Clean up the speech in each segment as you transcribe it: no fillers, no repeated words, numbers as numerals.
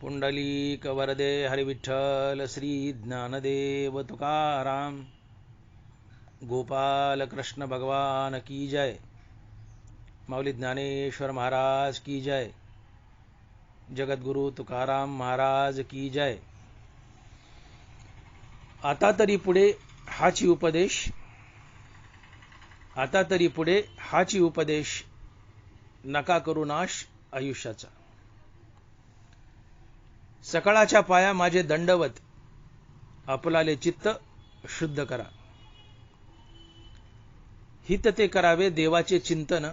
पुंडलीक वरदे हरिविठ्ठल श्री ज्ञानदेव तुकाराम गोपाल कृष्ण भगवान की जय। माऊली ज्ञानेश्वर महाराज की जय। जगद्गुरु तुकाराम महाराज की जय। आता तरी पुढे हाची उपदेश, आता तरी पुढे हाची उपदेश, नका करू नाश आयुष्याचा। सकाळच्या पाया माझे दंडवत, आपलाले चित्त शुद्ध करा। हित ते करावे देवाचे चिंतन,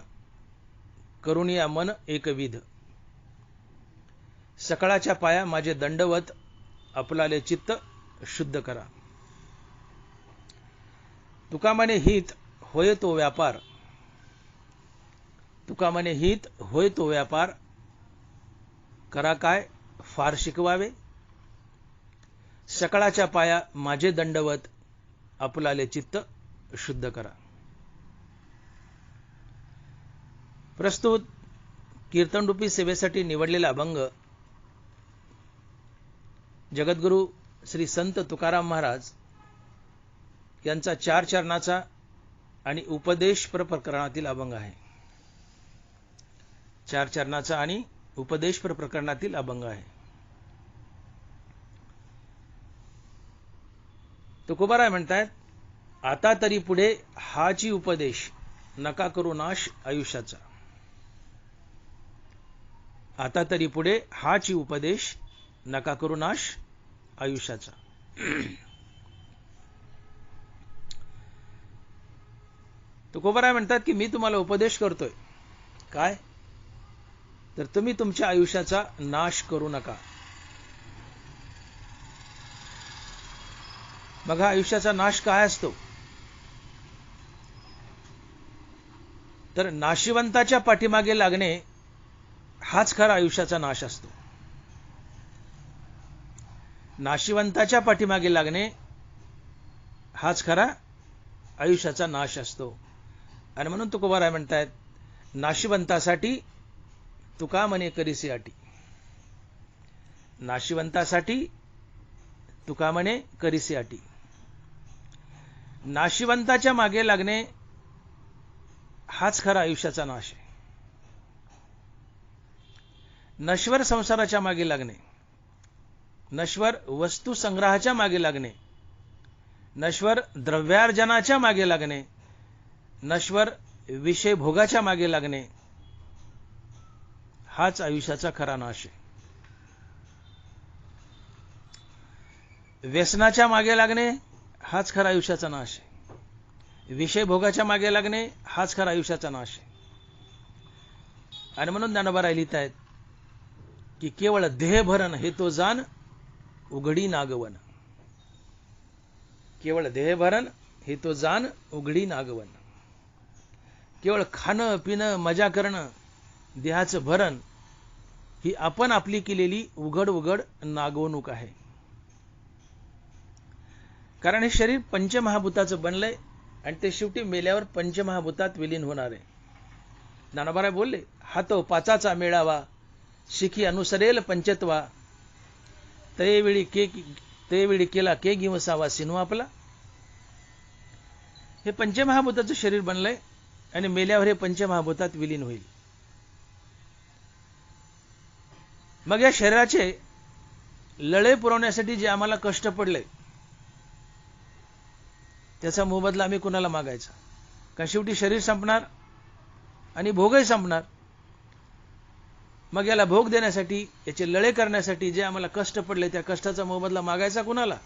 करुणिया मन एकविध। सकाळच्या पाया माझे दंडवत, आपलाले चित्त शुद्ध करा। तुका म्हणे हित होय तो व्यापार, तुका म्हणे हित होय तो व्यापार, करा काय फार शिकवावे। सकाळच्या पाया माझे दंडवत, आपलाले चित्त शुद्ध करा। प्रस्तुत कीर्तनरूपी सेवेसाठी निवडलेला अभंग जगद्गुरु श्री संत तुकाराम महाराज यांचा 4 चरणाचा आणि उपदेशपर प्रकरणातील अभंग आहे। 4 चरणाचा आणि उपदेशपर प्रकरणातील अभंग आहे। तुकोबाराय म्हणतात, आता तरी पुढे हाची उपदेश, नका करू नाश आयुष्याचा। आता तरी पुढे हाची उपदेश, नका करू नाश आयुष्याचा। तुकोबाराय म्हणतात की मी तुम्हाला उपदेश करतोय काय, तर तुम्ही तुमच्या आयुष्याचा नाश करू नका। मग हा आयुष्याचा नाश काय असतो, तर नाशिवंताच्या पाठीमागे लागणे हाच खरा आयुष्याचा नाश असतो। नाशिवंताच्या पाठीमागे लागणे हाच खरा आयुष्याचा नाश असतो। आणि म्हणून तुकोबाराय म्हणतात, नाशिवंतासाठी तुका म्हणे करीसी अटी। नाशिवंतासाठी तुका म्हणे करीसी अटी। नाशिवंताच्या मागे लागणे हाच खरा आयुष्याचा नाश आहे। नश्वर संसाराच्या मागे लागणे, नश्वर वस्तू संग्रहाच्या मागे लागणे, नश्वर द्रव्यार्जनाच्या मागे लागणे, नश्वर विषय भोगाच्या मागे लागणे हाच आयुष्याचा खरा नाश आहे। व्यसनाच्या मागे लागणे हाच खरा आयुष्याचा नाश आहे। विषय भोगाच्या मागे लागणे हाच खरा आयुष्याचा नाश आहे। आणि म्हणून ज्ञानोबा लिहित आहेत की केवळ देहभरण हे तो जाण, उघडी नागवन। केवळ देहभरण हे तो जाण, उघडी नागवन। केवळ खाणं पिणं मजा करणं, देहाचं भरण ही आपण आपली केलेली उघड उघड नागवणूक आहे। कारण हे शरीर पंचमहाभूताचं बनलंय आणि ते शेवटी मेल्यावर पंचमहाभूतात विलीन होणार आहे। ज्ञानोबा बोलले, हातो पाचाचा मेळावा, शिखी अनुसरेल पंचत्वा, तयवेळी केला के गिवसावा सिनू आपला। हे पंचमहाभूताचं शरीर बनलंय आणि मेल्यावर हे पंचमहाभूतात विलीन होईल। मग या शरीराचे लळे पुरवण्यासाठी जे आम्हाला कष्ट पडले त्याचा मोबदला आम्ही कुणाला मागायचा, कारण शेवटी शरीर संपणार आणि भोगही संपणार। मग याला भोग देण्यासाठी, याचे लळे करण्यासाठी जे आम्हाला कष्ट पडले त्या कष्टाचा मोबदला मागायचा कुणाला।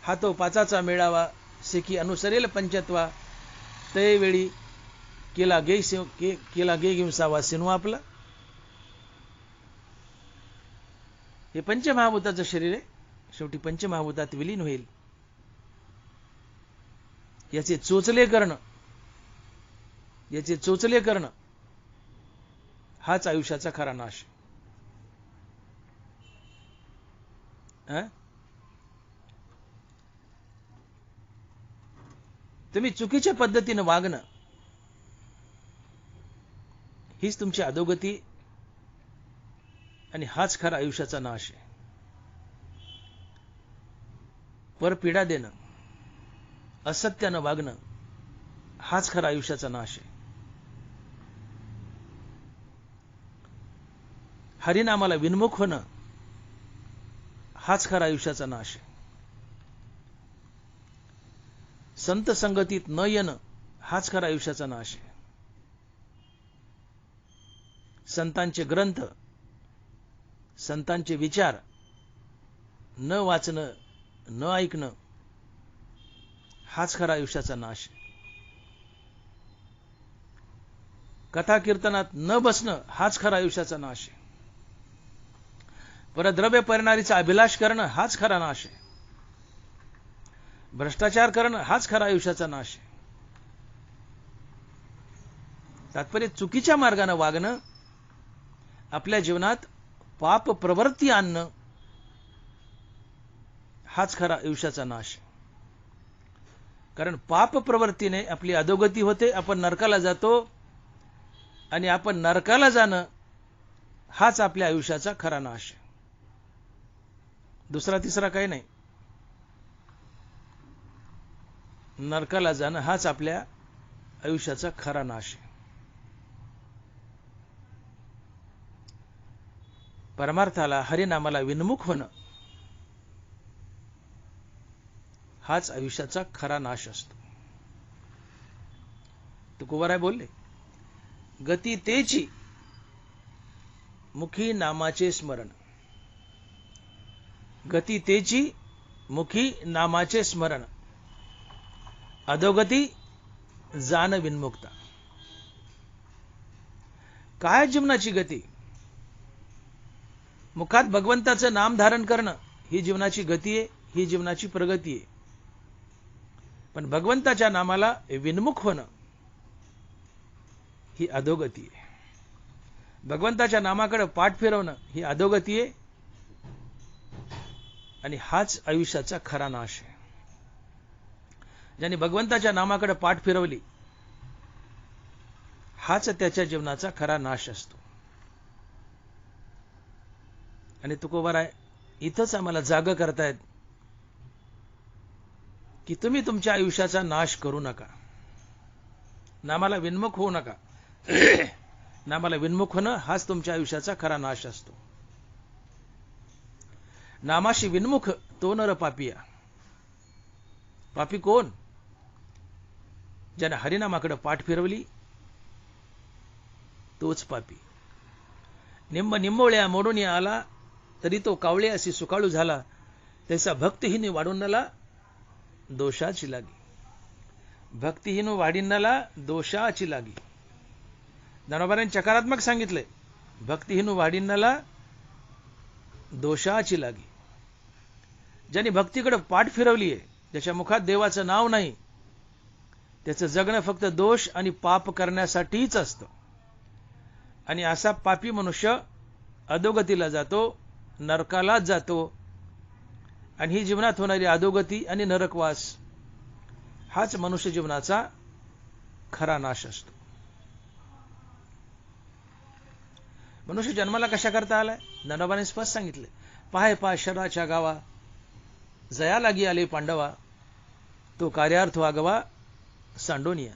हातो पाचाचा मेळावा, शिखी अनुसरेल पंचत्वा, तयवेळी केला गे गिवसावा सिनू आपला। हे पंचमहाभूताचं शरीर आहे, शेवटी पंचमहाभूतात विलीन होईल। याचे चोचले करणं हाच आयुष्याचा खरा नाश। तुम्ही चुकीच्या पद्धतीने वागणं हीच तुमची अधोगती आणि हाच खरा आयुष्याचा नाश आहे. परपीडा देणं, असत्यानं वागणं, हाच खरा आयुष्याचा नाश आहे. हरिनामाला विन्मुख होणं, हाच खरा आयुष्याचा नाश आहे. संत संगतीत न येणं, हाच खरा आयुष्याचा नाश आहे. संतांचे ग्रंथ, संतांचे विचार न वाचणं, न ऐकणं, हाच खरा आयुष्याचा नाश आहे. कथा कीर्तनात न बसणं, हाच खरा आयुष्याचा नाश आहे. परद्रव्य परिणारीचा अभिलाष करणं, हाच खरा नाश आहे. भ्रष्टाचार करणं, हाच खरा आयुष्याचा नाश आहे. तात्पर्य चुकीच्या मार्गाने वागणं, आपल्या जीवनात पाप प्रवृत्ती आणणं, हाच खरा आयुष्याचा नाश आहे. कारण पाप प्रवृत्तीने आपली अधोगती होते, आपण नरकाला जातो, आणि आपण नरकाला जाणं हाच आपल्या आयुष्याचा खरा नाश आहे. दुसरा तिसरा काही नाही. नरकाला जाणं हाच आपल्या आयुष्याचा खरा नाश आहे. परमार्थाला, हरिनामाला विन्मुख होणं, हाच आयुष्याचा खरा नाश असतो. तुकोबाराय बोलले, गती तेची मुखी नामाचे स्मरण. गती तेची मुखी नामाचे स्मरण, अधोगती जाण विन्मुक्ता. काय जीवनाची गती? मुखात भगवंताचं नाम धारण करणं ही जीवनाची गती आहे, ही जीवनाची प्रगती आहे. पण भगवंताच्या नामाला विन्मुख होणं ही अधोगती आहे. भगवंताच्या नामाकडे पाठ फिरवणं ही अधोगती आहे, आणि हाच आयुष्याचा खरा नाश आहे. ज्याने भगवंताच्या नामाकडे पाठ फिरवली, हाच त्याच्या जीवनाचा खरा नाश असतो. आणि तुकोबाराय इथंच आम्हाला जाग करतायत की तुम्ही तुमच्या आयुष्याचा नाश करू नका. नामाला विन्मुख होऊ नका. नामाला विन्मुख होणं हाच तुमच्या आयुष्याचा खरा नाश असतो. नामाशी विन्मुख तो नर पापिया. पापी कोण? ज्याने हरिनामाकडे पाठ फिरवली तोच पापी. निंब निंबोळ्या मोडून आला, तरी तो कावळे अशी सुकाळू झाला. त्याचा भक्तिहीन वाढूनला दोषाची लागी. भक्तिहीन वाढींनाला दोषाची लागी. ज्ञानोबांनी चकारात्मक सांगितलंय, भक्तिहीन वाढींनाला दोषाची लागी. ज्याने भक्तीकडे पाठ फिरवलीये, ज्याच्या मुखात देवाचं नाव नाही, त्याचं जगणं फक्त दोष आणि पाप करण्यासाठीच असतं. आणि असा पापी मनुष्य अधोगतीला जातो, नरकालाच जातो. आणि ही जीवनात होणारी अधोगती आणि नरकवास हाच मनुष्य जीवनाचा खरा नाश असतो. मनुष्य जन्माला कशा करता आलाय? ज्ञानोबाने स्पष्ट सांगितले, पाय पा शराच्या गावा, जया लागी आले पांडवा, तो कार्यार्थ वागवा सांडोनिया.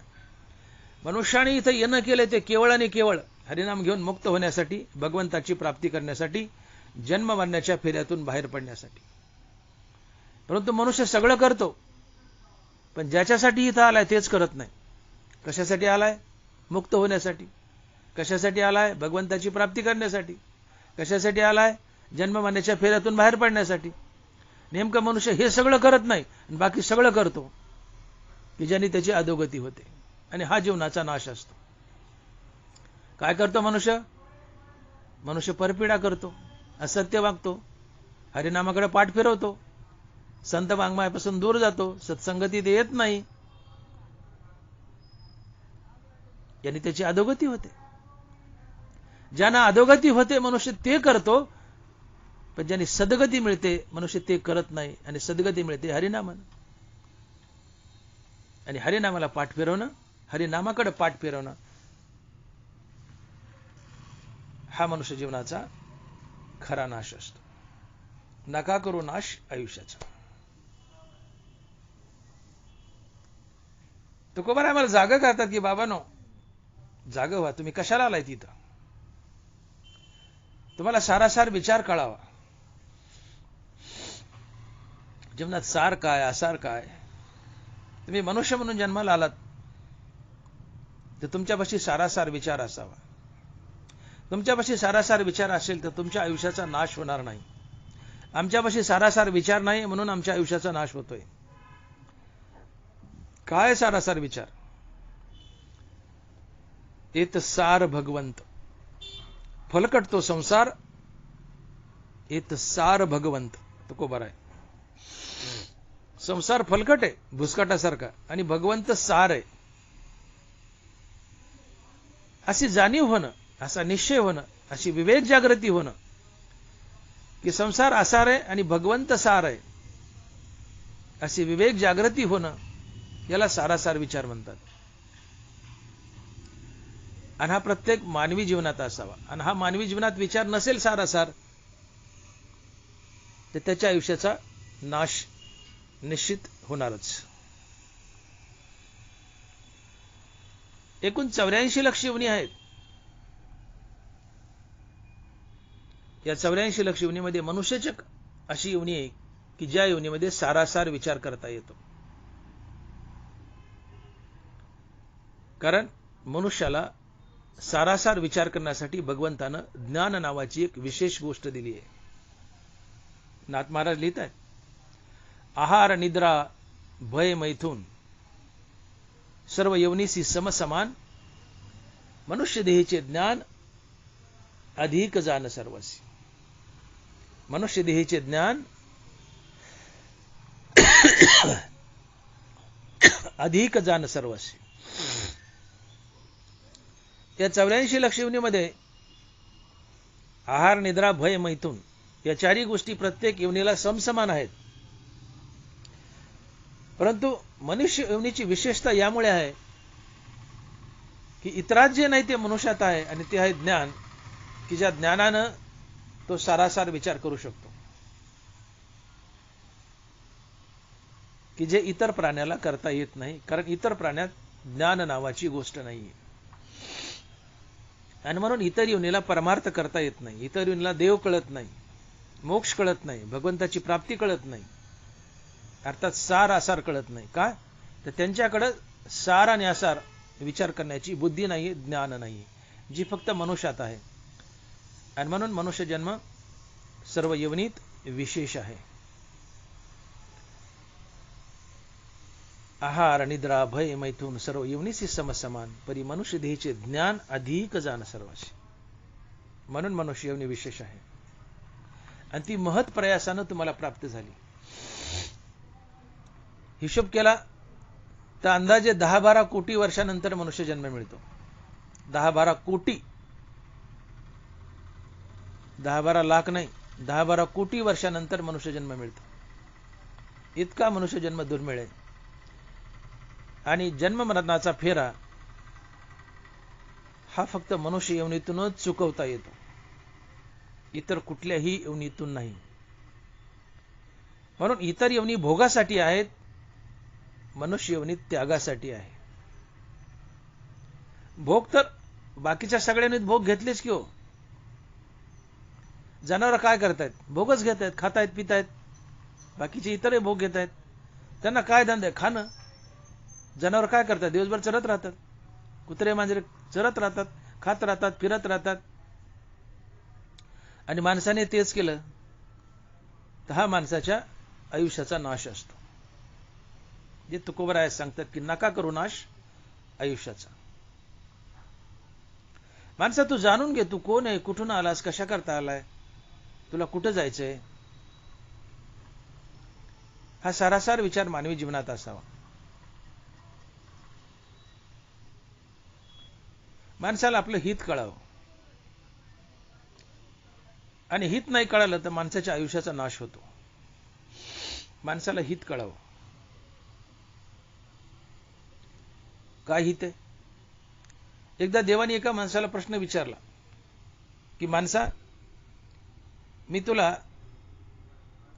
मनुष्याने इथं येणं केले ते केवळ आणि केवळ हरिनाम घेऊन मुक्त होण्यासाठी, भगवंताची प्राप्ती करण्यासाठी, जन्म मरण्याच्या फेऱ्यातून बाहेर पडण्यासाठी. परंतु मनुष्य सगळं करतो, पण ज्याच्यासाठी इथं आलाय तेच करत नाही. कशासाठी आलाय? मुक्त होण्यासाठी. कशासाठी आलाय? भगवंताची प्राप्ती करण्यासाठी. कशासाठी आलाय? जन्म मरण्याच्या फेऱ्यातून बाहेर पडण्यासाठी. नेमकं मनुष्य हे सगळं करत नाही, बाकी सगळं करतो, की ज्याने त्याची अधोगती होते, आणि हा जीवनाचा नाश असतो. काय करतो मनुष्य? मनुष्य परपीडा करतो, असत्य वागतो, हरिनामाकडे पाठ फिरवतो, संत वाङ्मयापासून दूर जातो, सत्संगतीत येत नाही, याने त्याची अधोगती होते. ज्यांना अधोगती होते मनुष्य ते करतो, पण ज्यांनी सद्गती मिळते मनुष्य ते करत नाही, आणि सद्गती मिळते हरिनामानं. आणि हरिनामाला पाठ फिरवणं, हरिनामाकडे पाठ फिरवणं हा मनुष्य जीवनाचा खरा नाश असतो. नका करू नाश आयुष्याचा. तुकोबाराय आम्हाला जागा करतात की बाबांनो, जागा व्हा. तुम्ही कशाला आलाय तिथं? तुम्हाला सारासार विचार कळावा. जीवनात सार काय, आसार काय. तुम्ही मनुष्य म्हणून जन्माला आलात तर तुमच्यापाशी सारासार विचार असावा. तुमच्यापाशी सारासार विचार असेल तर तुमच्या आयुष्याचा नाश होणार नाही. आमच्यापाशी सारासार विचार नाही म्हणून आमच्या आयुष्याचा नाश होतोय. काय सारासार विचार? एत सार भगवंत, फलकट तो संसार, एत सार भगवंत. तुकोबाराय, संसार फलकट आहे भुसकाटासारखा आणि भगवंत सार आहे. अशी जाणीव होणं, असा निश्चय होणं, अशी विवेक जागृती होणं की संसार आसार आहे आणि भगवंत सार आहे, अशी विवेक जागृती होणं, याला सारासार विचार म्हणतात. आणि हा प्रत्येक मानवी जीवनात असावा. आणि हा मानवी जीवनात विचार नसेल सारासार तर त्याच्या आयुष्याचा नाश निश्चित होणारच. एकूण 84 लाख योनी आहेत. या 84 लाख योनीमध्ये मनुष्यचक अशी योनी आहे की ज्या योनीमध्ये सारासार विचार करता येतो. कारण मनुष्याला सारासार विचार करण्यासाठी भगवंतानं ज्ञान नावाची एक विशेष गोष्ट दिली आहे. नाथ महाराज लिहित आहेत, आहार निद्रा भय मैथून सर्व योनीसी समसमान, मनुष्य देहीचे ज्ञान अधिक जाण सर्वसी. मनुष्य देहीचे ज्ञान अधिक जाण सर्वसी. या 84 लाख योनीमध्ये आहार निद्रा भय मैथून या चारही गोष्टी प्रत्येक योनीला समसमान आहेत. परंतु मनुष्य योनीची विशेषता यामुळे आहे की इतरात जे नाही ते मनुष्यात आहे आणि ते आहे ज्ञान, की ज्या ज्ञानानं तो सारासार विचार करू शकतो की जे इतर प्राण्याला करता येत नाही. कारण इतर प्राण्यात ज्ञान नावाची गोष्ट नाहीये आणि म्हणून इतर योनीला परमार्थ करता येत नाही. इतर योनीला देव कळत नाही, मोक्ष कळत नाही, भगवंताची प्राप्ती कळत नाही, अर्थात सार आसार कळत नाही. का? तर त्यांच्याकडे सार आणि आसार विचार करण्याची बुद्धी नाहीये, ज्ञान नाहीये, जी फक्त मनुष्यात आहे. आणि म्हणून मनुष्य जन्म सर्व योनीत विशेष आहे. आहार निद्रा भय मैथून सर्व योनीसी समसमान, परी मनुष्य देहीचे ज्ञान अधिक जाण सर्वाशी. म्हणून मनुष्य योनी विशेष आहे आणि ती महत् प्रयासानं तुम्हाला प्राप्त झाली. हिशोब केला तर अंदाजे 10-12 कोटी वर्षानंतर मनुष्य जन्म मिळतो. 10-12 कोटी, 10-12 लाख नाही, 10-12 कोटी वर्षानंतर मनुष्य जन्म मिळतो. इतका मनुष्य जन्म दुर्मिळ आहे. आणि जन्म मरणाचा फेरा हा फक्त मनुष्य योनीतूनच चुकवता येतो, इतर कुठल्याही योनीतून नाही. म्हणून इतर योनी भोगासाठी आहेत, मनुष्य योनी त्यागासाठी आहे. भोग तर बाकीच्या सगळ्यांनी भोग घेतलेच की हो. जनावर काय करतायत? भोगच घेत आहेत, खातायत पितायत. बाकीचे इतरही भोग घेत आहेत. त्यांना काय धंदा आहे? खाणं. जनावर काय करतात? दिवसभर चरत राहतात. कुत्रे मांजरे चरत राहतात, खात राहतात, फिरत राहतात. आणि माणसाने तेच केलं तर हा माणसाच्या आयुष्याचा नाश असतो. जे तुकोबाराय सांगतात की नका करू नाश आयुष्याचा. माणसा तू जाणून घे, तू कोण आहे, कुठून आलास, कशा करता आलाय, तुला कुठं जायचंय. हा सारासार विचार मानवी जीवनात असावा. माणसाला आपलं हित कळावं आणि हित नाही कळालं तर माणसाच्या आयुष्याचा नाश होतो. माणसाला हित कळावं. काय हित आहे? एकदा देवाने एका माणसाला प्रश्न विचारला की माणसा, मी तुला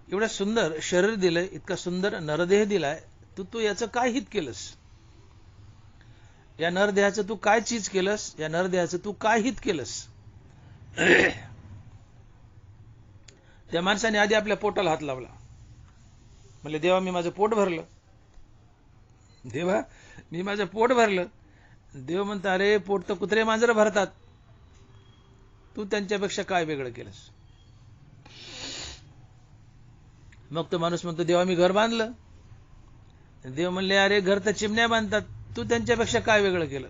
एवढं सुंदर शरीर दिलंय, इतका सुंदर नरदेह दिलाय, तू याचं काय हित केलंस? या नरदेहाचं तू काय चीज केलंस? या नरदेहाचं तू काय हित केलंस? त्या माणसाने आधी आपल्या पोटाला हात लावला. म्हणले, देवा मी माझं पोट भरलं. देवा मी माझं पोट भरलं. देव म्हणता, अरे पोट तर कुत्रे मांजरं भरतात, तू त्यांच्यापेक्षा काय वेगळं केलंस? मग तो माणूस म्हणतो, देवा मी घर बांधलं. देव म्हणले, अरे घर तर चिमण्या बांधतात, तू त्यांच्यापेक्षा काय वेगळं केलं?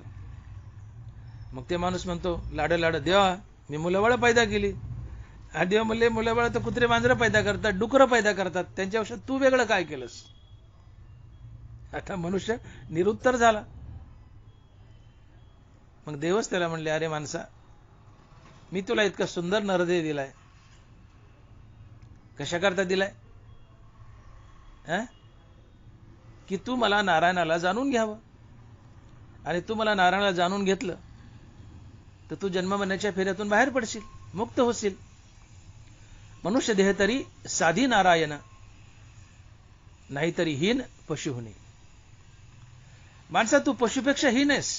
मग ते माणूस म्हणतो लाड देवा मी मुलंबाळं पैदा केली. देव म्हणले, मुलंबाळं तर कुत्रे मांजरं पैदा करतात, डुकरं पैदा करतात, त्यांच्यापेक्षा तू वेगळं काय केलंस? आता मनुष्य निरुत्तर झाला. मग देवच त्याला म्हणले, अरे माणसा, मी तुला इतका सुंदर नरदेह दिलाय, कशा करता दिलाय? की तू मला नारायणाला जाणून घ्यावं. आणि तू मला नारायणाला जाणून घेतलं तर तू जन्ममरणाच्या फेऱ्यातून बाहेर पडशील, मुक्त होशील. मनुष्य देह तरी साधी नारायण, नाहीतरी हीन पशु होणे. माणसा तू पशुपेक्षा हीन आहेस.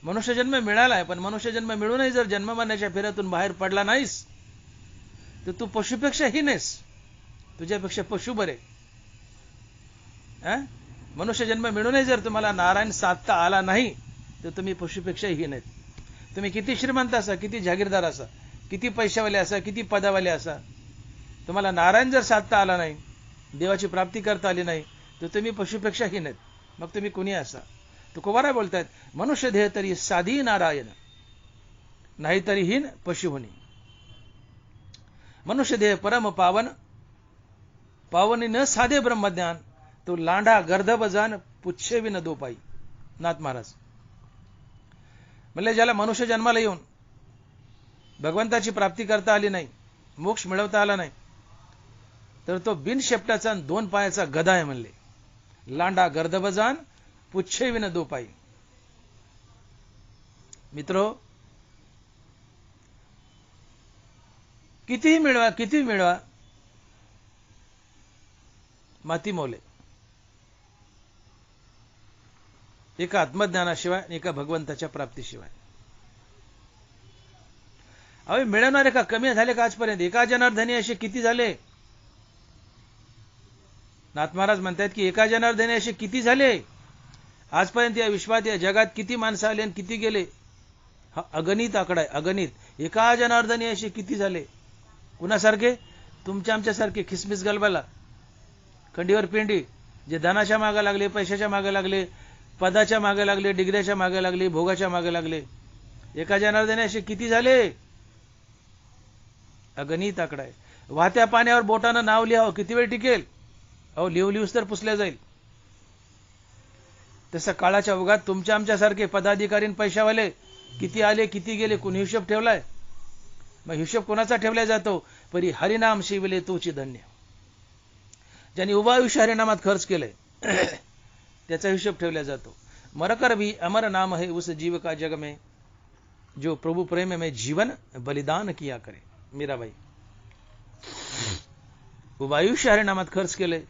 मनुष्य जन्म मिळालाय, पण मनुष्य जन्म मिळूनही जर जन्ममरणाच्या फेऱ्यातून बाहेर पडला नाहीस तर तू पशुपेक्षा हीन आहेस. तुझ्यापेक्षा पशु बरे. मनुष्य जन्म मिळूनही जर तुम्हाला नारायण साधता आला नाही तर तुम्ही पशुपेक्षा हीन आहेत. तुम्ही किती श्रीमंत असा, किती जागीरदार असा, किती पैशावाले असा, किती पदावाले असा, तुम्हाला नारायण जर साधता आला नाही, देवाची प्राप्ती करता आली नाही, तर तुम्ही पशुपेक्षा हीन आहेत. मग तुम्ही कुणी असा. तुकोबाराय बोलतायत, मनुष्य देह तरी साधी नारायण, नाहीतरी हीन पशु होणे. मनुष्य देह परम पावन, पावनी न साधे ब्रह्मज्ञान, तो लांडा गर्दभ जान पुच्छे विन दो पाई. नाथ महाराज म्हणले, ज्याला मनुष्य जन्माला येऊन भगवंताची प्राप्ती करता आली नाही, मोक्ष मिळवता आला नाही, तर तो बिन शेपटाचा 2 पायाचा गधा आहे. म्हणले, लांडा गर्दभ जान पुच्छे विन दो पाई. मित्रो, कितीही मिळवा माती मोले. एका आत्मज्ञानाशिवाय, एका भगवंताच्या प्राप्तीशिवाय. अवे मिळवणारे का कमी झाले का आजपर्यंत? एका जनार्दनी असे किती झाले? नाथ महाराज म्हणतात की एका जनार्दनी असे किती झाले आजपर्यंत? या विश्वात, या जगात किती माणसं आले आणि किती गेले? हा अगणित आकडा आहे, अगणित. एका जनार्दनी असे किती झाले? कुणासारखे? तुमच्या आमच्यासारखे खिसमिस गलबाला, खंडीवर पिंडी, जे धनाच्या मागे लागले, पैशाच्या मागे लागले, पदाच्या मागे लागले, डिग्र्याच्या मागे लागले, भोगाच्या मागे लागले. एका जनार्दनी असे किती झाले? अगणित आकडा आहे. वाहत्या पाण्यावर बोटानं नाव लिहावं, किती वेळ टिकेल? अहो लिहूस तर पुसल्या जाईल. तसं काळाच्या ओघात तुमच्या आमच्यासारखे पदाधिकारी पैशावाले किती आले, किती गेले, कोणी हिशोब ठेवलाय? मग हिशोब कोणाचा ठेवला जातो? परी हरिनाम शिवले तोची धन्य. ज्यांनी उभा आयुष्य हरिनामात खर्च केलंय त्याचा हिशोब ठेवला जातो. मरकर भी अमर नाम है उस जीव का जग में, जो प्रभु प्रेम में जीवन बलिदान किया करे. मीराबाई. उभा आयुष्य हरिनामात खर्च केलंय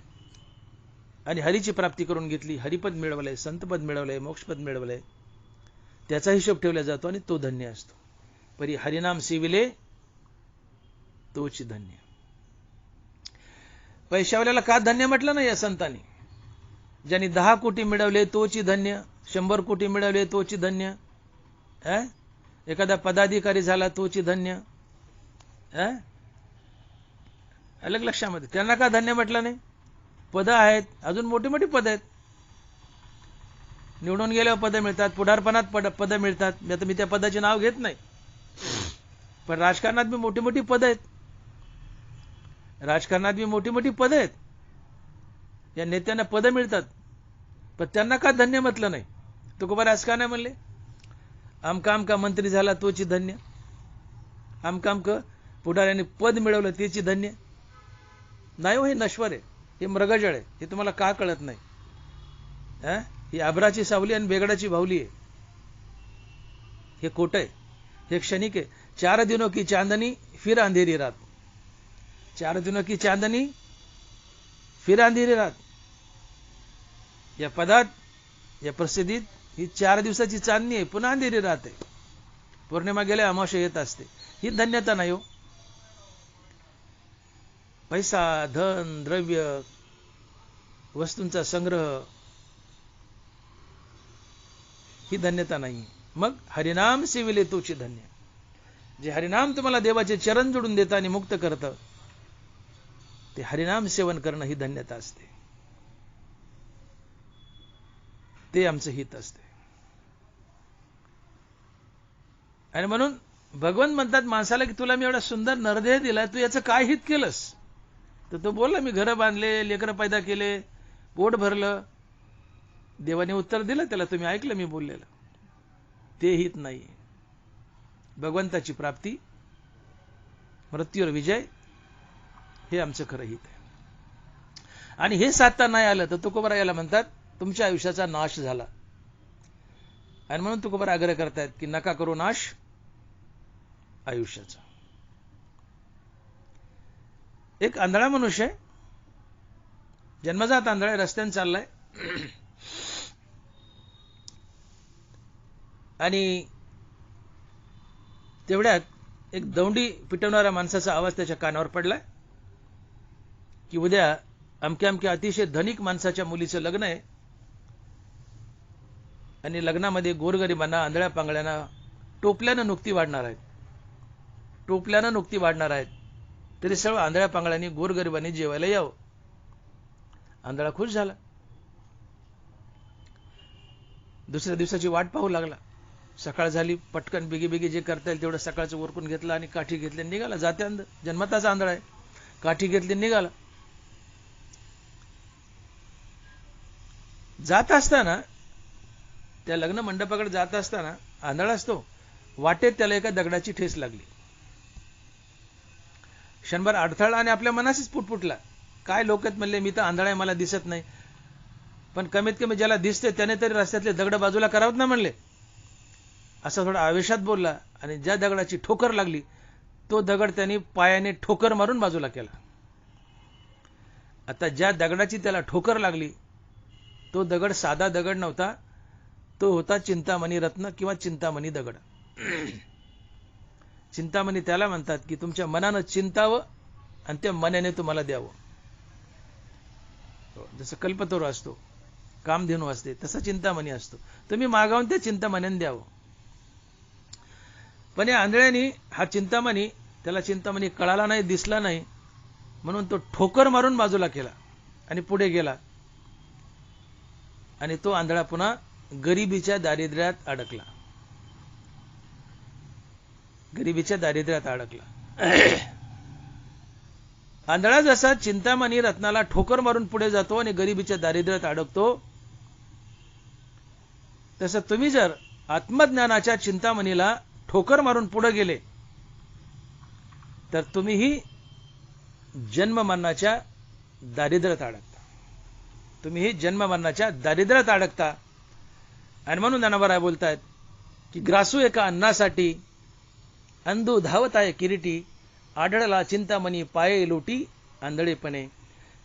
आणि हरीची प्राप्ती करून घेतली, हरिपद मिळवलंय, संतपद मिळवलंय, मोक्षपद मिळवलंय, त्याचा हिशोब ठेवला जातो आणि तो धन्य असतो. परी हरिनाम शिविले तोची धन्य. पैशावाल्याला का धन्य म्हटलं नाही या संतांनी? ज्यांनी 10 कोटी मिळवले तोची धन्य, 100 कोटी मिळवले तोची धन्य, एखादा पदाधिकारी झाला तोची धन्य. अलग लक्षामध्ये त्यांना का धन्य म्हटलं नाही? पद आहेत, अजून मोठी मोठी पद आहेत. निवडून गेल्यावर पद मिळतात, पुढारपणात पद मिळतात. आता मी त्या पदाचे नाव घेत नाही, पण राजकारणात बी मोठी मोठी पद आहेत. राजकारणात बी मोठी मोठी पद आहेत. या नेत्यांना पद मिळतात, पण त्यांना का धन्य म्हटलं नाही? तुकोबा आज का नाही म्हणले? आमका आमका मंत्री झाला तोची धन्य, आमका आमका पुढाऱ्याने पद मिळवलं त्याची धन्य. नाही हो, हे नश्वर आहे, हे मृगजळ आहे. हे तुम्हाला का कळत नाही? ही आभराची सावली आणि बेगडाची भावली आहे. हे खोटं आहे, हे क्षणिक आहे. 4 दिनों की चांदनी फिर अंधेरी रात. 4 दिनों की चांदनी फिर अंधेरी रात, या पदात, या प्रसिद्धीत ही 4 दिवसाची चांदणी आहे, पुन्हा अंधेरी रात आहे. पौर्णिमा गेले अमावस्या येत असते. ही धन्यता नाही हो. पैसा, धन, द्रव्य, वस्तूंचा संग्रह ही धन्यता नाही. मग हरिनाम सेविले तोची धन्य. जे हरिनाम तुम्हाला देवाचे चरण जोडून देतं आणि मुक्त करतं, ते हरिनाम सेवन करणं ही धन्यता असते. ते आमचं हित असते. आणि म्हणून भगवान म्हणतात माणसाला की तुला मी एवढा सुंदर नरदेह दिलाय, तू याचं काय हित केलंस? तर तो बोलला मी घरं बांधले, लेकरं पैदा केले, पोट भरलं. देवाने उत्तर दिलं त्याला, तुम्ही ऐकलं मी बोललेलं. ते हित नाही. भगवंताची प्राप्ती, मृत्यूवर विजय, हे आमचं खरं हित आहे. आणि हे साधता नाही आलं तर तुकोबरा याला म्हणतात तुमच्या आयुष्याचा नाश झाला. आणि म्हणून तुकोबरा आग्रह करतायत की नका करू नाश आयुष्याचा. एक आंधळा मनुष्य आहे, जन्मजात आंधळा, रस्त्याने चाललाय आणि तेवढ्यात एक दौंडी पिटवणाऱ्या माणसाचा आवाज त्याच्या कानावर पडलाय की उद्या अमक्या अमक्या अतिशय धनिक माणसाच्या मुलीचं लग्न आहे आणि लग्नामध्ये गोरगरिबांना, आंधळ्या पांगळ्यांना टोपल्यानं नुकती वाढणार आहेत. टोपल्यानं नुकती वाढणार आहेत. तरी सर्व आंधळ्या पांगळ्यांनी, गोरगरिबांनी जेवायला यावं. आंधळा खुश झाला. दुसऱ्या दिवसाची वाट पाहू लागला. सकाळ झाली, पटकन बिगी बिगी जे करता येईल तेवढं सकाळचं उरकून घेतलं आणि काठी घेतली निघाला. जाते अंध, जन्मताचा आंधळा आहे. काठी घेतली निघाला. जात असताना, त्या लग्न मंडपाकडे जात असताना आंधळा असतो, वाटेत त्याला एका दगडाची ठेस लागली. क्षणभर अडथळा आणि आपल्या मनाशीच पुटपुटला. काय लोक आहेत म्हणले, मी तर आंधळा आहे, मला दिसत नाही, पण कमीत कमी ज्याला दिसते त्याने तरी रस्त्यातले दगड बाजूला करावत ना म्हणले. असा थोडा आवेशात बोलला आणि ज्या दगडाची ठोकर लागली तो दगड त्यांनी पायाने ठोकर मारून बाजूला केला. आता ज्या दगडाची त्याला ठोकर लागली तो दगड साधा दगड नव्हता, तो होता चिंतामणी रत्न किंवा चिंतामणी दगड. चिंतामणी त्याला म्हणतात की तुमच्या मनानं चिंतावं आणि त्या मनाने तुम्हाला द्यावं. जसं कल्पतरू असतो, कामधेनू असते, तसा चिंतामणी असतो. तुम्ही मागावून त्या चिंतामणीने द्यावं. पण या आंधळ्यानी हा चिंतामणी, त्याला चिंतामणी कळाला नाही, दिसला नाही, म्हणून तो ठोकर मारून बाजूला केला आणि पुढे गेला. आणि तो आंधळा पुन्हा गरिबीच्या दारिद्र्यात अडकला. गरिबीच्या दारिद्र्यात अडकला. आंधळा जसा चिंतामणी रत्नाला ठोकर मारून पुढे जातो आणि गरिबीच्या दारिद्र्यात अडकतो, तसं तुम्ही जर आत्मज्ञानाच्या चिंतामणीला ठोकर मारून पुढे गेले तर तुम्हीही जन्म मरणाच्या दारिद्र्यात अडकता. तुम्हीही जन्म मरणाच्या दारिद्र्यात अडकता. आणि म्हणून ज्ञानोबा बोलतायत की ग्रासू एका अन्नासाठी अंधू धावत आहे किरीटी, आढळला चिंतामणी पाये लोटी आंधळेपणे,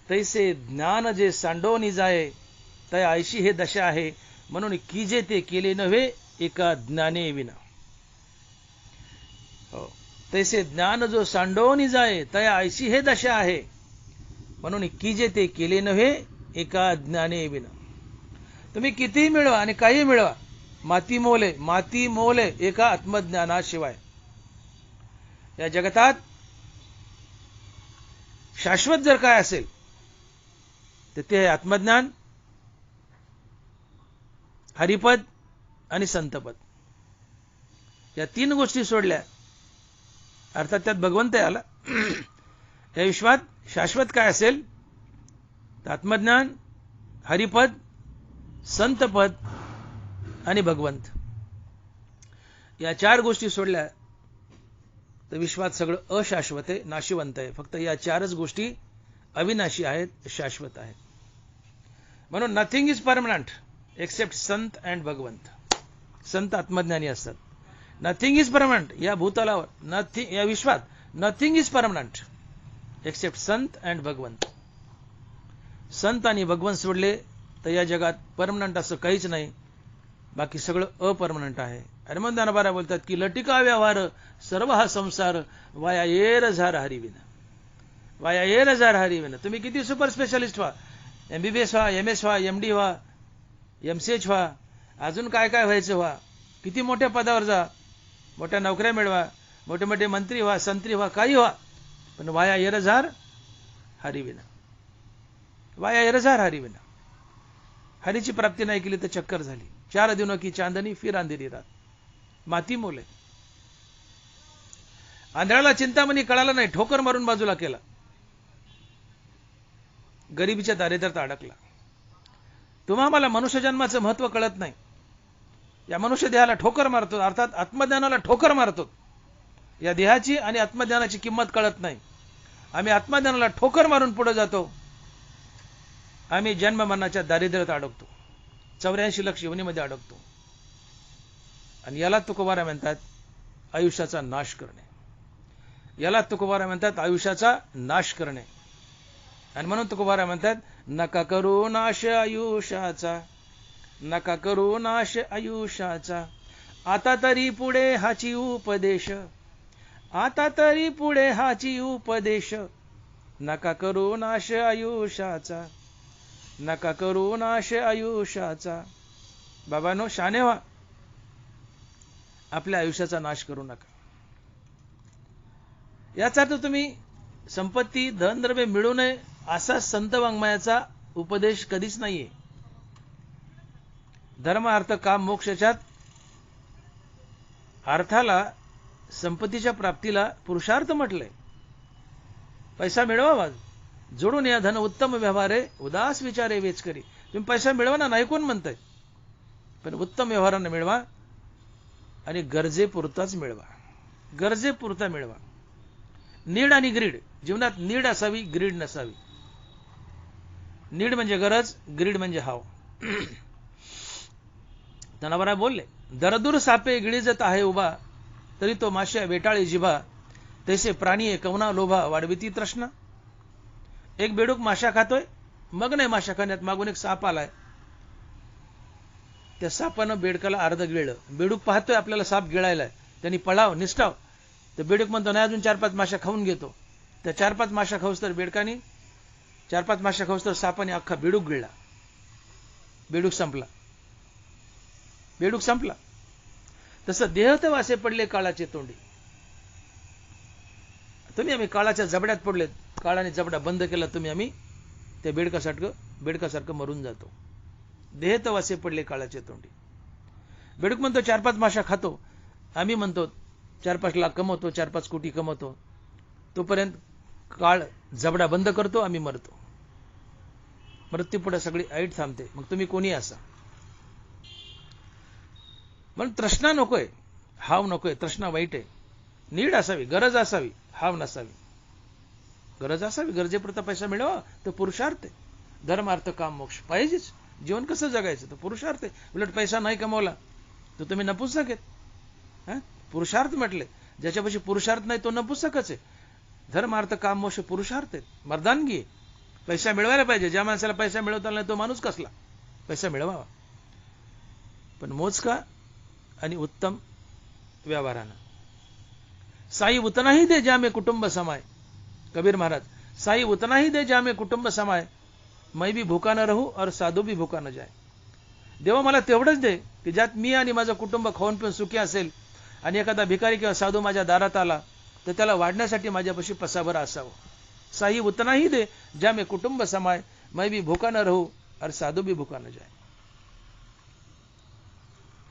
तैसे ज्ञान जे सांडोनी जाये तया ऐशी हे दशा आहे, म्हणून कीजे ते केले नव्हे एका ज्ञाने विना. तैसे ज्ञान जो सांडोनी जाये तया ऐशी हे दशा आहे, म्हणून कीजे ते केले नव्हे एका ज्ञाने विना. तुम्ही कितीही मिळवा आणि काही मिळवा, माती मोले एका आत्मज्ञानाशिवाय. या जगतात शाश्वत जर काय असेल तर ते आत्मज्ञान, हरिपद आणि संतपद. या 3 गोष्टी सोडल्या अर्थात त्यात भगवंत आला. या विश्वात शाश्वत काय असेल तर आत्मज्ञान, हरिपद, संतपद आणि भगवंत. या 4 गोष्टी सोडल्या तर विश्वात सगळं अशाश्वत आहे, नाशिवंत आहे. फक्त या 4च गोष्टी अविनाशी आहेत, शाश्वत आहेत. म्हणून nothing is permanent accept Sant and भगवंत. संत आत्मज्ञानी असतात. Nothing is permanent. या भूतलावर, या विश्वात nothing is permanent. Accept Sant and भगवंत. संत आणि भगवंत सोडले तर या जगात परमनंट असं काहीच नाही, बाकी सगळं अपरमनंट आहे. आणि मग ज्ञानोबा बोलतात की लटिका व्यवहार सर्व हा संसार वाया येर झार हरिविन. वाया येर झार हरिविन. तुम्ही किती सुपर स्पेशालिस्ट व्हा, MBBS व्हा, MS व्हा, MD व्हा, MCH व्हा, अजून काय काय व्हायचं व्हा, किती मोठ्या पदावर जा, मोठ्या नोकऱ्या मिळवा, मोठे मोठे मंत्री व्हा, संत्री व्हा, काही व्हा, पण वाया येर झार हरिविना. वाया येर झार हरिविना. हरीची प्राप्ती नाही केली तर चक्कर झाली. 4 दिनों की चांदनी फिर अंधेरी रात. माती मोले. आंधळाला चिंतामणी कळाला नाही, ठोकर मारून बाजूला केला, गरिबीच्या दारिद्र्यात अडकला. तुम्हा मला मनुष्य जन्माचं महत्व कळत नाही. या मनुष्य देहाला ठोकर मारतो, अर्थात आत्मज्ञानाला ठोकर मारतो. या देहाची आणि आत्मज्ञानाची किंमत कळत नाही. आम्ही आत्मज्ञानाला ठोकर मारून पुढे जातो. आम्ही जन्म मरणाच्या दारिद्र्यात अडकतो, 84 लाख योनीमध्ये अडकतो. आणि याला तुकोबारा म्हणतात आयुष्याचा नाश करणे. याला तुकोबारा म्हणतात आयुष्याचा नाश करणे. आणि म्हणून तुकोबारा म्हणतात नका करू नाश आयुष्याचा, नका करू नाश आयुष्याचा, आता तरी पुढे हाची उपदेश, आता तरी पुढे हाची उपदेश, नका करू नाश आयुष्याचा, नका करू नाश आयुष्याचा. बाबांनो शाने व्हा, आपल्या आयुष्याचा नाश करू नका. याचा अर्थ तुम्ही संपत्ती धनद्रव्य मिळू नये असा संत वाङ्मयाचा उपदेश कधीच नाहीये. धर्म अर्थ काम मोक्षाच्यात अर्थाला संपत्तीच्या प्राप्तीला पुरुषार्थ म्हटलंय. पैसा मिळवावा, जोडून या धन उत्तम व्यवहारे, उदास विचारे वेच करी. तुम्ही पैसा मिळवा ना, नाही कोण म्हणताय, पण उत्तम व्यवहाराने मिळवा आणि गरजेपुरताच मिळवा, गरजेपुरता मिळवा. नीड आणि ग्रीड, जीवनात नीड असावी, ग्रीड नसावी. नीड म्हणजे गरज, ग्रीड म्हणजे हाव. ज्ञानोबा बोलले दरदूर सापे गिळीजत आहे उभा, तरी तो माश्या वेटाळी जिभा, तैसे प्राणी कवना लोभा वाढविती तृष्णा. एक बेडूक माशा खातोय, मग नाही माशा खाण्यात, मागून एक साप आलाय, त्या सापानं बेडकाला अर्ध गिळलं. बेडूक पाहतोय आपल्याला साप गिळायलाय, त्यांनी पळाव निष्ठाव. तर बेडूक म्हणतो नाही, अजून 4-5 माशा खाऊन घेतो. त्या 4-5 माशा खाऊस तर बेडकानी 4-5 माशा खाऊस तर सापाने अख्खा बेडूक गिळला. बेडूक संपला, बेडूक संपला. तसं देह तर वासे पडले काळाचे तोंडी. तुम्ही आम्ही काळाच्या जबड्यात पडलेत, काळाने जबडा बंद केला, तुम्ही आम्ही त्या बेडकासारखं मरून जातो. देह तर वासे पडले काळाचे तोंडी. बेडूक म्हणतो 4-5 माशा खातो, आम्ही म्हणतो 4-5 लाख कमवतो, 4-5 कोटी कमवतो. तोपर्यंत काळ जबडा बंद करतो, आम्ही मरतो. मृत्यू पुढे सगळी ऐट थांबते. मग तुम्ही कोणी असा. म्हणून तृष्णा नकोय, हाव नकोय. तृष्णा वाईट आहे. नीड असावी, गरज असावी, हाव नसावी. गरज असावी, गरजेपुरता पैसा मिळवा तर पुरुषार्थ आहे. धर्म अर्थ काम मोक्ष पाहिजेच. जीवन कसं जगायचं तर पुरुषार्थ आहे. उलट पैसा नाही कमवला तर तुम्ही नपुसक आहेत. पुरुषार्थ म्हटले, ज्याच्यापाशी पुरुषार्थ नाही तो नपुसकच आहे. धर्म अर्थ काम मोक्ष पुरुषार्थ आहे, मर्दानगी आहे. पैसा मिळवायला पाहिजे. ज्या माणसाला पैसा मिळवता नाही तो माणूस कसला. पैसा मिळवावा, पण मोजका आणि उत्तम व्यवहारानं. साई उतना ही दे जामे कुटुंब समाय. कबीर महाराज, साई उतना ही दे जामे कुटुंब समाय, मैं भी भूखा न रहू और साधू भी भूखा न जाए. देवा मला तेवढंच दे की ज्यात मी आणि माझं कुटुंब खाऊन पिऊन सुखी असेल, आणि एखादा भिकारी किंवा साधू माझ्या दारात आला तर त्याला वाढण्यासाठी माझ्यापाशी पसाभर असावं. साई उतना ही दे जामे कुटुंब समाय, मैं भी भूखा न रहू और साधू भी भूखा न जाए.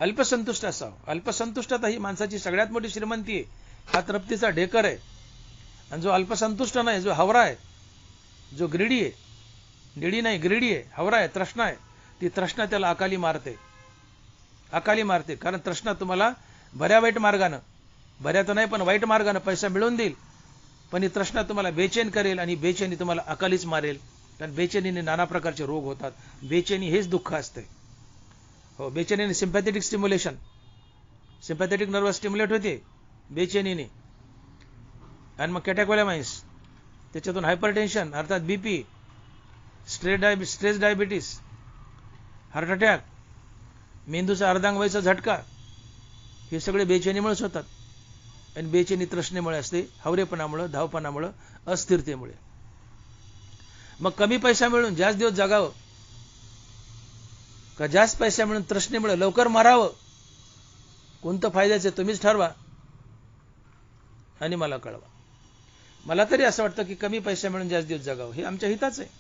अल्पसंतुष्ट असावं. अल्पसंतुष्टता ही माणसाची सगळ्यात मोठी श्रीमंती आहे. हा तृप्तीचा ढेकर आहे. आणि जो अल्पसंतुष्ट नाही, जो हवरा आहे, जो ग्रीडी आहे, निडी नाही ग्रीडी आहे, हवरा आहे, तृष्णा आहे, ती तृष्णा त्याला अकाली मारते. अकाली मारते. कारण तृष्णा तुम्हाला बऱ्या वाईट मार्गानं, बऱ्या तर नाही पण वाईट मार्गानं पैसा मिळवून देईल, पण ही तृष्णा तुम्हाला बेचैन करेल आणि बेचैनी तुम्हाला अकालीच मारेल. कारण बेचैनीने नाना प्रकारचे रोग होतात. बेचैनी हेच दुःख असते. हो, बेचैनीने sympathetic stimulation, sympathetic nervous stimulate होते बेचैनीने, आणि मग कॅटॅकवाल्या माणूस त्याच्यातून हायपरटेन्शन अर्थात BP, stress diabetes, heart attack, मेंदूचा अर्धांगवायूचा झटका, हे सगळे बेचैनीमुळेच होतात. आणि बेचैनी तृष्णेमुळे असते, हावरेपणामुळे, धावपणामुळे, अस्थिरतेमुळे. मग कमी पैसा मिळून जास्त दिवस जगावं का जास्त पैसा मिळून तृष्णेमुळे लवकर मारावं, कोणतं फायद्याचं तुम्हीच ठरवा आणि मला कळवा. मला तरी असं वाटतं की कमी पैसा मिळून जास्त दिवस जगावं हे आमच्या हिताचं आहे.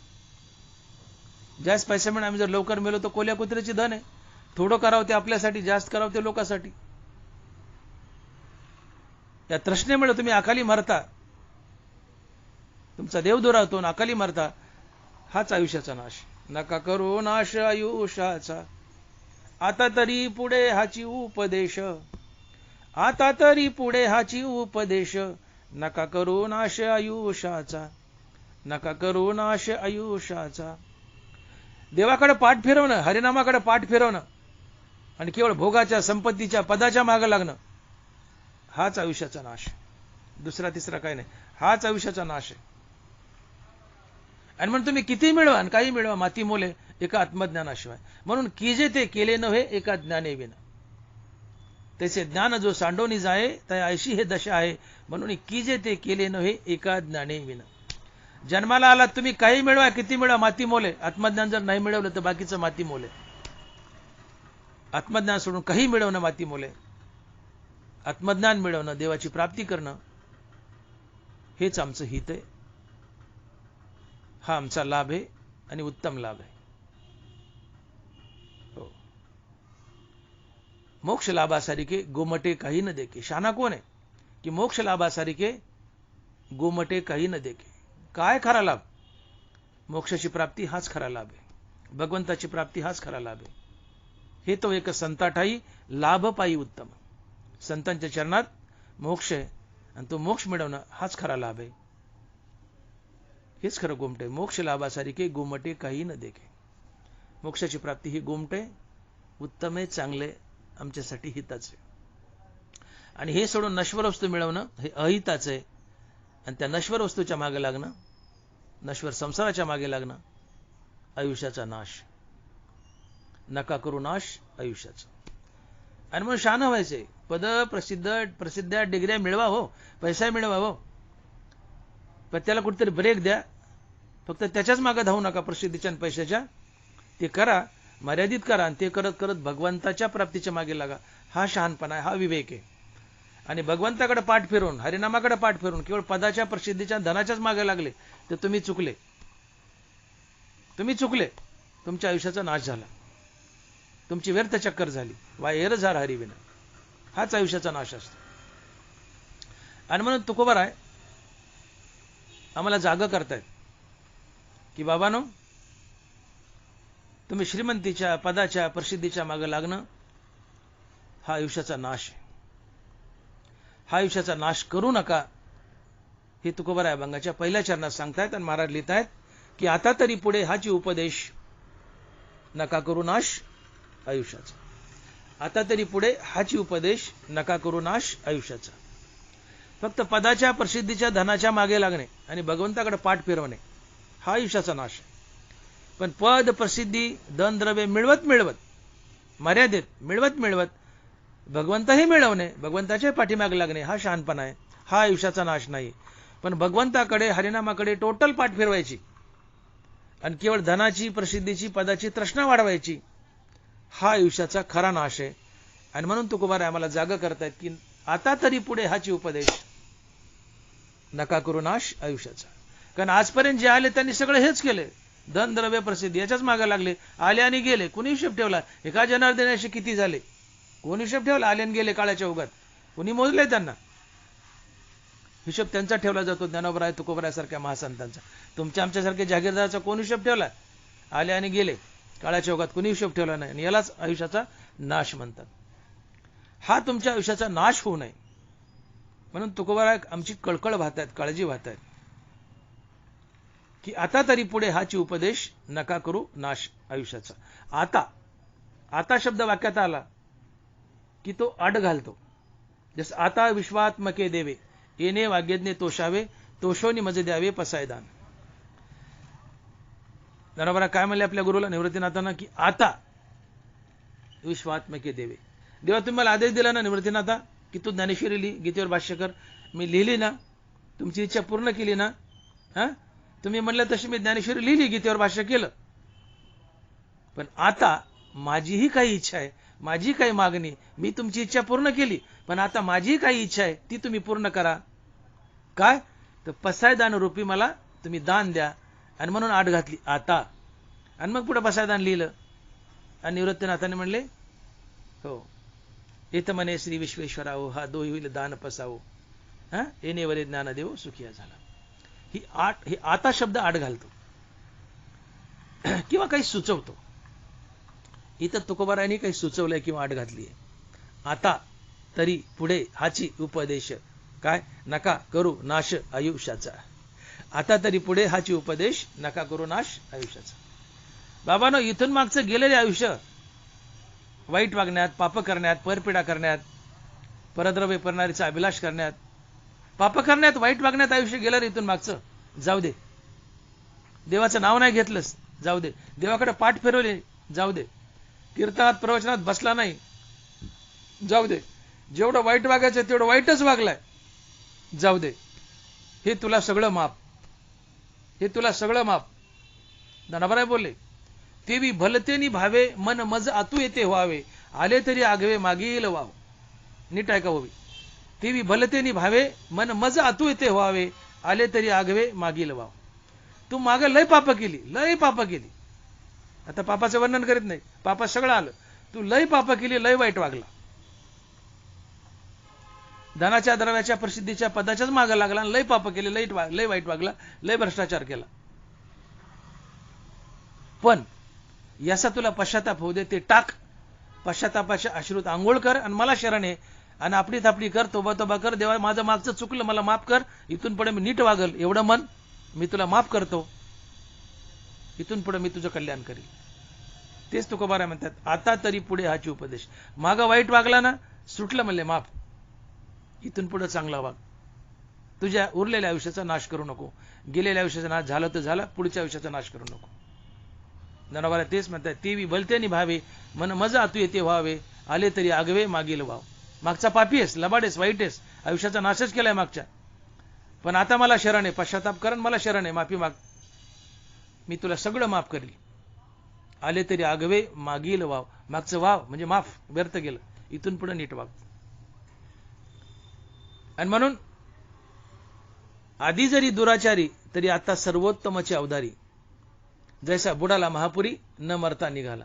जास्त पैसा मिळून आम्ही जर लवकर मेलो तर कोल्या कुत्र्याची धन आहे. थोडं करावं ते आपल्यासाठी, जास्त करावं ते लोकांसाठी. या तृष्णेमुळे तुम्ही अकाली मरता, तुमचा देव दुरावतो, अकाली मरता. हाच आयुष्याचा नाश. नका करू नाश आयुष्याचा, आता तरी पुढे हाची उपदेश, आता तरी पुढे हाची उपदेश. नका करू नाश आयुष्याचा, नका करू नाश आयुष्याचा. देवाकडे पाठ फिरवणं, हरिनामाकडे पाठ फिरवणं आणि केवळ भोगाच्या, संपत्तीच्या, पदाच्या मागे लागणं, हाच आयुष्याचा नाश. दुसरा तिसरा काही नाही. हाच आयुष्याचा नाश आहे. आणि म्हणून तुम्ही किती मिळवा आणि काही मिळवा, माती मोले एका आत्मज्ञानाशिवाय. म्हणून कीजे ते केले नव्हे एका ज्ञाने विना, त्याचे ज्ञान जो सांडोनी जाये त्या ऐशी हे दशा आहे. म्हणून कीजे ते केले नव्हे एका ज्ञाने विना. जन्माला आलात तुम्ही, काही मिळवा, किती मिळवा, माती मोले. आत्मज्ञान जर नाही मिळवलं तर बाकीचं माती मोले. आत्मज्ञान सोडून काही मिळवणं माती मोले. आत्मज्ञान मिळवणं, देवाची प्राप्ती करणं, हेच आमचं हित आहे. हा आमचा लाभ आहे आणि उत्तम लाभ आहे. हो. मोक्ष लाभासारिखे गोमटे काही न देखे. शाना कोण आहे की मोक्ष लाभासारिखे गोमटे काही न देखे. काय खरा लाभ? मोक्षाची प्राप्ती हाच खरा लाभ आहे. भगवंताची प्राप्ती हाच खरा लाभ आहे. हे तो एक संताठाई लाभ पायी उत्तम. संतांच्या चरणात मोक्ष आहे आणि तो मोक्ष मिळवणं हाच खरा लाभ आहे. हेच खरं गोमटे. मोक्ष लाभासारिखे गोमटे काही न देखे. मोक्षाची प्राप्ती ही गोमटे, उत्तम आहे, चांगले, आमच्यासाठी हिताचे. आणि हे सोडून नश्वर वस्तू मिळवणं हे अहिताचे आहे. आणि त्या नश्वर वस्तूच्या मागे लागणं, नश्वर संसाराच्या मागे लागणं, आयुष्याचा नाश. नका करू नाश आयुष्याचा. आणि म्हणून शहाणं व्हायचंय. पद, प्रसिद्ध डिग्र्या मिळवा हो, पैसा मिळवा हो, पण त्याला कुठेतरी ब्रेक द्या. फक्त त्याच्याच मागे धावू नका, प्रसिद्धीच्या आणि पैशाच्या. ते करा, मर्यादित करा, आणि ते करत करत भगवंताच्या प्राप्तीच्या मागे लागा. हा शहाणपणा आहे, हा विवेक आहे. आणि भगवंताकडे पाठ फिरून, हरिनामाकडे पाठ फिरून केवळ पदाच्या, प्रसिद्धीच्या, धनाच्याच मागे लागले तर तुम्ही चुकले. तुम्ही चुकले. तुमच्या आयुष्याचा नाश झाला, तुमची व्यर्थ चक्कर झाली. वायर झार हरिविना. हाच आयुष्याचा नाश असतो. आणि म्हणून तुकोबाराय आम्हाला जागा करतायत की बाबांनो, तुम्ही श्रीमंतीच्या, पदाच्या, प्रसिद्धीच्या मागे लागणं हा आयुष्याचा नाश आहे. हा आयुष्याचा नाश करू नका. हे तुकोबाराय अभंगाच्या पहिल्या चरणात सांगतायत. आणि महाराज लिहितायत की आता तरी पुढे हाची उपदेश, नका करू नाश आयुष्याचा. आता तरी पुढे हाची उपदेश, नका करू नाश आयुष्याचा. फक्त पदाच्या, प्रसिद्धीच्या, धनाच्या मागे लागणे आणि भगवंताकडे पाठ फिरवणे हा आयुष्याचा नाश आहे. पण पद, प्रसिद्धी, धन, द्रव्य मिळवत मिळवत, मर्यादेत मिळवत मिळवत भगवंतही मिळवणे, भगवंताच्या पाठीमागे लागणे हा शहाणपणा आहे. हा आयुष्याचा नाश नाही. पण भगवंताकडे, हरिनामाकडे टोटल पाठ फिरवायची आणि केवळ धनाची, प्रसिद्धीची, पदाची तृष्णा वाढवायची हा आयुष्याचा खरा नाश आहे. आणि म्हणून तुकोबाराय आम्हाला जागा करतायत की आता तरी पुढे हाची उपदेश, नका करू नाश आयुष्याचा. कारण आजपर्यंत जे आले त्यांनी सगळं हेच केले. धन, द्रव्य, प्रसिद्धी याच्याच मागे लागले. आले आणि गेले. कुणी हिशोब ठेवला? एका जनार्दनाशी किती झाले? कोण हिशोब ठेवला? आले आणि गेले काळाच्या ओघात. कुणी मोजले त्यांना? हिशोब त्यांचा ठेवला जातो, ज्ञानोबराय, तुकोबारायसारख्या महासंतांचा. तुमच्या आमच्यासारख्या जागीरदाराचा कोण हिशोब ठेवला? आले आणि गेले काळाच्या ओघात. कुणी हिशोब ठेवला नाही. आणि यालाच आयुष्याचा नाश म्हणतात. हा तुमच्या आयुष्याचा नाश होऊ नये म्हणून तुकोबाराय आमची कळकळ वाहतायत, काळजी वाहतायत की आता तरी पुढे हाची उपदेश, नका करू नाश आयुष्याचा. आता, आता शब्द वाक्यात आला की तो आड घालतो. जसं आता विश्वात्मके देवे येणे वाग्यज्ञे तोषावे, तोषोनी मज द्यावे पसायदान. ज्ञानोबा काय म्हणले आपल्या गुरुला निवृत्तीनाथांना की आता विश्वात्मके देवे. देवा तुम्ही मला आदेश दिला ना निवृत्तीनाथा की तू ज्ञानेश्वरी लिही, गीतेवर भाष्य कर. मी लिहिली ना, तुमची इच्छा पूर्ण केली ना. तुम्ही म्हणलं तशी मी ज्ञानेश्वरी लिहिली, गीतेवर भाष्य केलं. पण आता माझीही काही इच्छा आहे, माझी काही मागणी, मी तुमची इच्छा पूर्ण केली, पण आता माझीही काही इच्छा आहे ती तुम्ही पूर्ण करा. काय तर पसायदान रूपी मला तुम्ही दान द्या. आणि म्हणून आड घातली आता. आणि मग पुढे पसायदान लिहिलं. आणि निवृत्तीनाथाने म्हणले हो येत म्हणे श्री विश्वेश्वराओ हा दोही होईल दान पसावो येणे वरे ज्ञान देव सुखिया झाला. ही आता शब्द आड घालतो किंवा काही सुचवतो. इथं तुकोबारायांनी काही सुचवलंय किंवा आड घातली आहे. आता तरी पुढे हाची उपदेश काय नका करू नाश आयुष्याचा. आता तरी पुढे हाची उपदेश नका करू नाश आयुष्याचा. बाबांनो इथून मागचं गेलेले आयुष्य वाईट वागण्यात, पाप करण्यात, परपिडा करण्यात, परद्रव्य परनारीचा अभिलाष करण्यात, पाप करण्यात, वाईट वागण्यात आयुष्य गेलं रे इथून मागचं. जाऊ दे. देवाचं नाव नाही घेतलंस जाऊ दे. देवाकडे पाठ फिरवले जाऊ दे. कीर्तनात प्रवचनात बसला नाही जाऊ दे. जेवढं वाईट वागायचं तेवढं वाईटच वागलाय जाऊ दे. हे तुला सगळं माफ, हे तुला सगळं माफ. ज्ञानोबा बोलले तेवी भलतेनी भावे मन मज आतू येते व्हावे आले तरी आगवे मागील वाव. नीट ऐका होवी. तेवी भलतेनी भावे मन मज आतू येते व्हावे आले तरी आगवे मागील वाव. तू माग लय पाप केली, लय पाप केली. आता पापाचं वर्णन करीत नाही, पापा सगळं आलं. तू लय पाप केली, लय वाईट वागला. धनाच्या द्रव्याच्या प्रसिद्धीच्या पदाच्याच मागे लागला, लय पाप केले, लय वाईट वागला, लय भ्रष्टाचार केला. पण याचा तुला पश्चाताप होऊ दे. ते टाक. पश्चातापाच्या अश्रुत आंघोळ कर आणि मला शरण आहे आणि आपली थापडी कर, तोबा तोबा कर. देवा माझं मागचं चुकलं, मला माफ कर. इथून पुढे मी नीट वागल एवढं मन मी तुला माफ करतो. इथून पुढे मी तुझं कल्याण करील. तेच तुकोबारा म्हणतात आता तरी पुढे हाची उपदेश. मागं वाईट वागला ना, सुटलं म्हणले माफ. इथून पुढे चांगला वाग. तुझ्या उरलेल्या आयुष्याचा नाश करू नको. गेलेल्या आयुष्याचा नाश झाला तर झाला, पुढच्या आयुष्याचा नाश करू नको. ज्ञानोबा तेच म्हणतात तेवी भलते निभावे मन मज आतू येते व्हावे आले तरी आगवे मागील वाव. मागचा पापी आहेस, लबाडेस, वाईट आहेस, आयुष्याचा नाशच केलाय मागच्या. पण आता मला शरण आहे, पश्चाताप कर, मला शरण आहे, माफी माग. मी तुला सगळं माफ करील. आले तरी आगवे मागील वाव. मागचं वाव म्हणजे माफ, व्यर्थ गेलं. इथून पुढे नीट वाग. आणि म्हणून आधी जरी दुराचारी तरी आता सर्वोत्तमाची अवधारी. जैसा बुडाला महापुरी न मरता निघाला.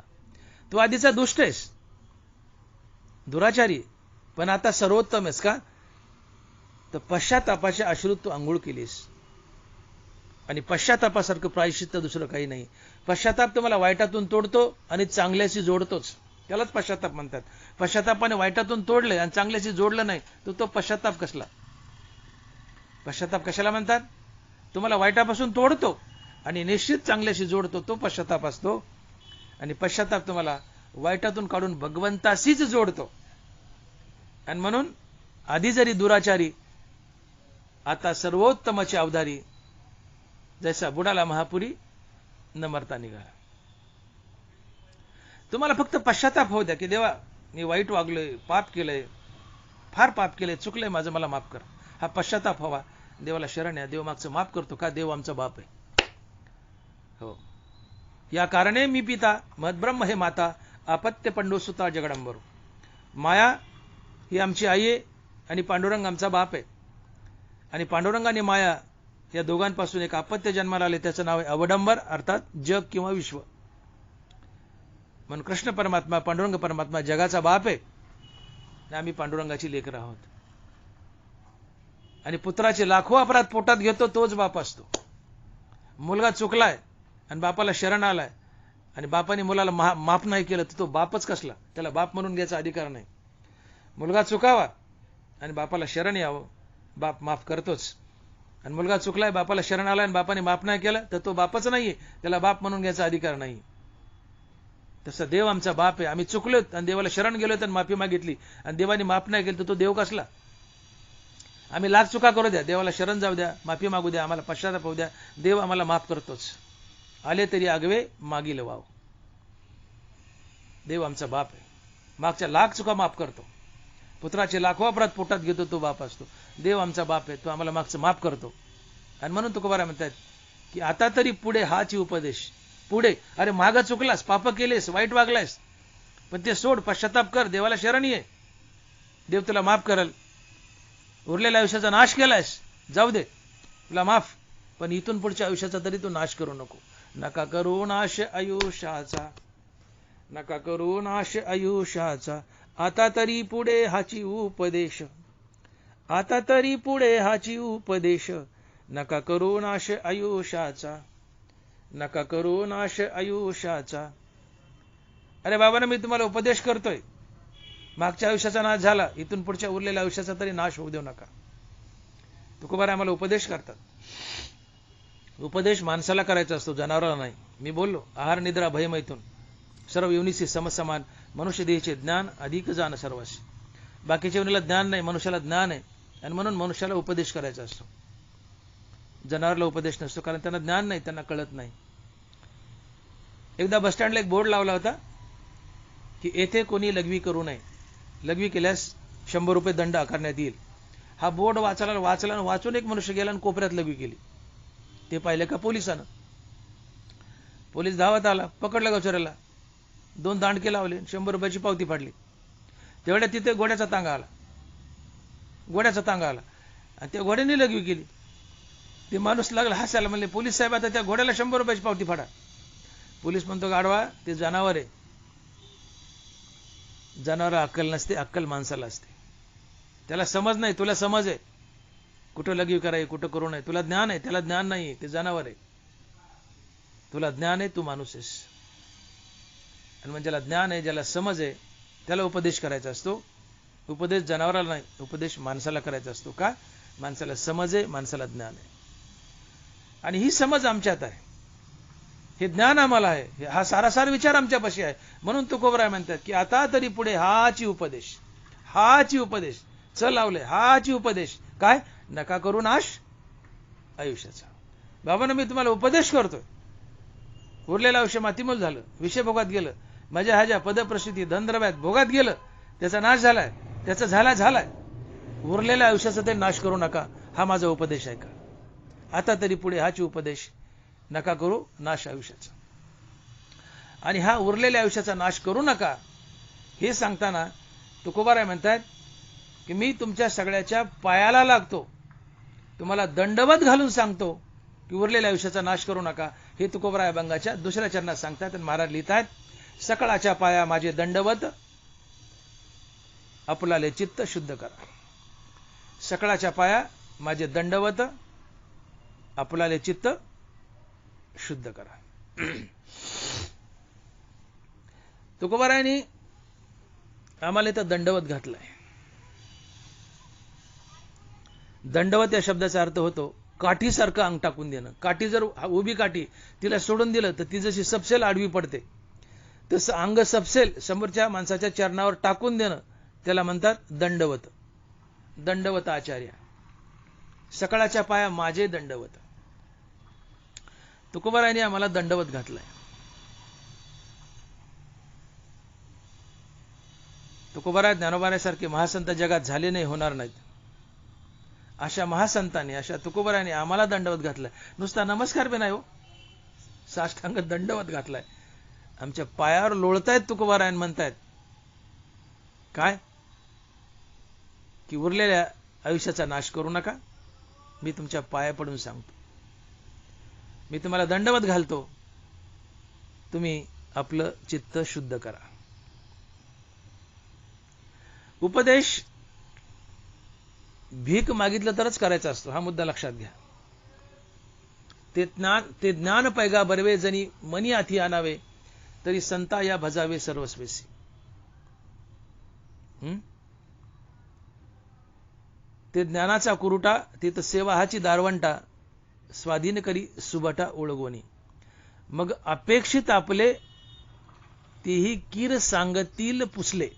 तू आधीचा दुष्ट आहेस, दुराचारी, पण आता सर्वोत्तम आहेस का तर पश्चातापाच्या अश्रुत तू आंघोळ केलीस. आणि पश्चातापासारखं प्रायश्चित्त दुसरं काही नाही. पश्चाताप तुम्हाला वाईटातून तोडतो आणि चांगल्याशी जोडतोच. त्यालाच पश्चाताप म्हणतात. पश्चातापाने वाईटातून तोडले आणि चांगल्याशी जोडलं नाही तर तो पश्चाताप कसला. पश्चाताप कशाला म्हणतात. तुम्हाला वाईटापासून तोडतो आणि निश्चित चांगल्याशी जोडतो, तो पश्चाताप असतो. आणि पश्चाताप तुम्हाला वाईटातून काढून भगवंताशीच जोडतो. आणि म्हणून आधी जरी दुराचारी आता सर्वोत्तमाची अवधारी. जैसा बुडाला महापुरी न मरता निघाला. तुम्हाला फक्त पश्चाताप होऊ द्या की देवा मी वाईट वागलोय, पाप केलंय, फार पाप केलंय, चुकलंय माझं, मला माफ कर. हा पश्चाताप हवा. देवाला शरण आहे. देव मागचं माफ करतो का. देव आमचा बाप आहे. हो या कारणे मी पिता मदब्रह्म हे माता आपत्य पंडोसुता जगडंबरो. माया ही आमची आई आहे आणि पांडुरंग आमचा बाप आहे. आणि पांडुरंग आणि माया या दोघांपासून एक अपत्य जन्माला आले, त्याचं नाव आहे अवडंबर, अर्थात जग किंवा विश्व. म्हणून कृष्ण परमात्मा, पांडुरंग परमात्मा जगाचा बाप आहे आणि आम्ही पांडुरंगाची लेकरं आहोत. आणि पुत्राचे लाखो अपराध पोटात घेतो तोच बाप असतो. मुलगा चुकलाय आणि बापाला शरण आलाय आणि बापाने मुलाला माफ नाही केलं तर तो बापच कसला. त्याला बाप म्हणून घ्यायचा अधिकार नाही. मुलगा चुकावा आणि बापाला शरण यावं, बाप माफ करतोच. आणि मुलगा चुकलाय, बापाला शरण आलाय आणि बापाने माफ नाही केलं तर तो बापच नाहीये, त्याला बाप म्हणून घ्यायचा अधिकार नाही. तसं देव आमचा बाप आहे. आम्ही चुकलोत आणि देवाला शरण गेलोत आणि माफी मागितली आणि देवाने माफ नाही केलं तर तो देव कसला. आम्ही लाख चुका करू द्या, देवाला शरण जाऊ द्या, माफी मागू द्या, आम्हाला पश्चाताप होऊ द्या, देव आम्हाला माफ करतोच. आले तरी आगवे मागील वाव. देव आमचा बाप आहे, मागच्या लाख चुका माफ करतो. पुत्राचे लाखो अपराध पोटात घेतो तो बाप असतो. देव आमचा बाप आहे, तो आम्हाला मागचं माफ करतो. आणि म्हणून तुकोबाराय म्हणतात की आता तरी पुढे हाची उपदेश. पुढे अरे मागं चुकलास, पाप केलेस, वाईट वागलायस, पण ते सोड, पश्चाताप कर, देवाला शरण ये, देव तुला माफ करल. उरलेल्या आयुष्याचा नाश केलायस, जाऊ दे, तुला माफ, पण इथून पुढच्या आयुष्याचा तरी तू नाश करू नको. नका करू नाश आयुष्याचा, नका करू नाश आयुष्याचा, आता तरी पुढे हाची उपदेश, आता तरी पुढे हाची उपदेश, नका करू नाश आयुष्याचा, नका करू नाश आयुष्याचा. अरे बाबांनो, मी तुम्हाला उपदेश करतोय, मागच्या आयुष्याचा नाश झाला, इथून पुढच्या उरलेल्या आयुष्याचा तरी नाश होऊ देऊ नका. तुकोबाराय आम्हाला उपदेश करतात. उपदेश माणसाला करायचा असतो, जनावराला नाही. मी बोललो, आहार निद्रा भय मैथून सर्व योनीसी समसमान, मनुष्य देहाचे ज्ञान अधिक जाण सर्वांशी. बाकीच्या योनीला ज्ञान नाही, मनुष्याला ज्ञान आहे, आणि म्हणून मनुष्याला उपदेश करायचा असतो. जनावरला उपदेश नसतो, कारण त्यांना ज्ञान नाही, त्यांना कळत नाही. एकदा बसस्टँडला एक बोर्ड लावला होता की येथे कोणी लघवी करू नये, लघवी केल्यास 100 रुपये दंड आकारण्यात येईल. हा बोर्ड वाचून एक मनुष्य गेला आणि कोपऱ्यात लघवी केली. ते पाहिले का पोलिसानं. पोलीस धावत आला, पकडला गचोऱ्याला, 2 दांडके लावले, 100 रुपयाची पावती फाडली. तेवढ्या तिथे घोड्याचा तांगा आला, आणि त्या घोड्याने लघवी केली. ते माणूस लागला हसायला, म्हणले पोलीस साहेब आता त्या घोड्याला 100 रुपयाची पावती फाडा. पोलीस म्हणतो, गाढवा, ते जनावर आहे, जनावराला अक्कल नसते, अक्कल माणसाला असते. त्याला समज नाही, तुला समज आहे कुठं लघवी करायची, कुठं करू नये. तुला ज्ञान आहे, त्याला ज्ञान नाही, ते जनावर आहे. तुला ज्ञान आहे, तू माणूस आहेस. आणि म्हणजे ज्याला ज्ञान आहे, ज्याला समज आहे, त्याला उपदेश करायचा असतो. उपदेश जनावराला नाही, उपदेश माणसाला करायचा असतो. का? माणसाला समज आहे, माणसाला ज्ञान आहे. आणि ही समज आमच्यात आहे, हे ज्ञान आम्हाला आहे, हा सारासार विचार आमच्यापाशी आहे. म्हणून तुकोबाराय म्हणतात की आता तरी पुढे हाची उपदेश, हाची उपदेश, चल लावले हाची उपदेश. काय? नका करू नाश आयुष्याचा. बाबांनो, मी तुम्हाला उपदेश करतोय. उरलेलं आयुष्य मातीमोल झालं, विषय भोगात गेलं, मजा ह्याच्या पदप्रसिद्धी धनद्रव्यात भोगात गेलं, त्याचा नाश झालाय, त्याचा झालाय. उरलेल्या आयुष्याचा ते नाश करू नका, हा माझा उपदेश आहे का? आता तरी पुढे हाची उपदेश, नका करू नाश आयुष्याचा. आणि हा उरलेल्या आयुष्याचा नाश करू नका हे सांगताना तुकोबाराय म्हणतात की मी तुमच्या सगळ्याच्या पायाला लागतो, तुम्हाला दंडवत घालून सांगतो की उरलेल्या आयुष्याचा नाश करू नका. हे तुकोबाराय अभंगाच्या 2ऱ्या चरणात सांगतात. आणि महाराज लिहितात, सकळाच्या पाया माझे दंडवत, आपुलाले चित्त शुद्ध करा. सकळाच्या पाया माझे दंडवत, आपुलाले चित्त शुद्ध करा. तुकोबारायांनी आम्हाला इथं दंडवत घातलाय. दंडवत या शब्दाचा अर्थ होतो काठीसारखं अंग टाकून देणं. काठी जर उभी काठी तिला सोडून दिलं तर ती जशी सपसेल आडवी पडते, तसं अंग सपसेल समोरच्या माणसाच्या चरणावर टाकून देणं, त्याला म्हणतात दंडवत. दंडवत आचार्य, सकळाच्या पाया माझे दंडवत. तुकोबारायांनी आम्हाला दंडवत घातलाय. तुकोबाराय ज्ञानोबारायासारखे महासंत जगात झाले नाही, होणार नाहीत. अशा महासंतांनी, अशा तुकोबारायांनी आम्हाला दंडवत घातलाय. नुसता नमस्कार बी नाही हो, साष्टांग दंडवत घातलाय. आमच्या पायावर लोळतायत तुकोबारायन, म्हणतायत काय की उरलेल्या आयुष्याचा नाश करू नका. मी तुमच्या पाया पडून सांगतो, मी तुम्हाला दंडवत घालतो, तुम्ही आपलं चित्त शुद्ध करा. उपदेश भीक मागितलं तरच करायचा असतो, हा मुद्दा लक्षात घ्या. ते ज्ञान पैगा बरवे जणी मनी हाती आणावे, तरी संता या भजावे सर्वस्वेसी. ते ज्ञानाचा कुरुटा, तिथं सेवा हाची दारवंटा, स्वाधीन करी सुबटा ओळगोनी. मग अपेक्षित आपले तेही कीर सांगतील पुसले.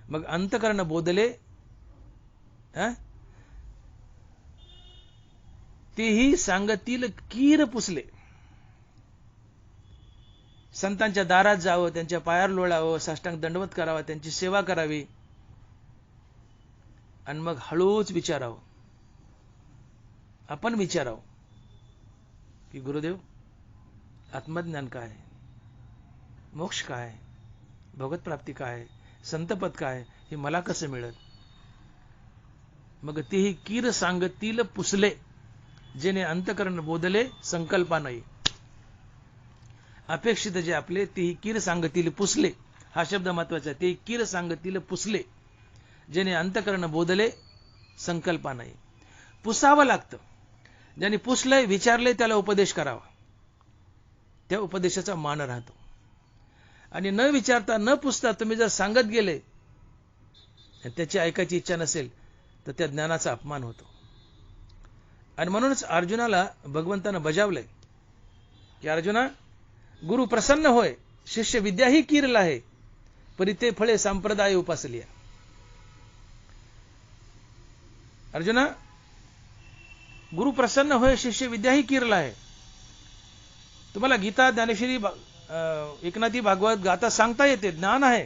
मग अंतकरण बोधले तेही सांगतील कीर पुसले. संतांच्या दारात जावं, त्यांच्या पायावर लोळावं, साष्टांग दंडवत करावा, त्यांची सेवा करावी आणि मग हळूच विचारावं. आपण विचारावं की गुरुदेव, आत्मज्ञान काय, मोक्ष काय, भगवत प्राप्ती काय, संतपद काय, हे मला कसं मिळत. मग तेही कीर सांगतील पुसले, जेणे अंतकरण बोधले संकल्पा नाही. अपेक्षित जे आपले तेही कीर सांगतील पुसले, हा शब्द महत्वाचा आहे. ते कीर सांगतील पुसले, जेणे अंतकरण बोधले संकल्पा नाही. पुसावं लागतं. ज्याने पुसलंय, विचारलंय, त्याला उपदेश करावा. त्या उपदेशाचा मान राहतो. आणि न विचारता न पुसता तुम्ही जर सांगत गेले, त्याची ऐकायची इच्छा नसेल, तर त्या ज्ञानाचा अपमान होतो. आणि म्हणूनच अर्जुनाला भगवंतानं बजावलंय की अर्जुना, गुरु प्रसन्न होय, शिष्य विद्याही कीरला आहे, परी ते फळे संप्रदाय उपासलिया. अर्जुना, गुरु प्रसन्न होय, शिष्य विद्याही कीरला आहे. तुम्हाला गीता, ज्ञानेश्वरी, एकनाथी भागवत, गाथा सांगता येते, ज्ञान आहे.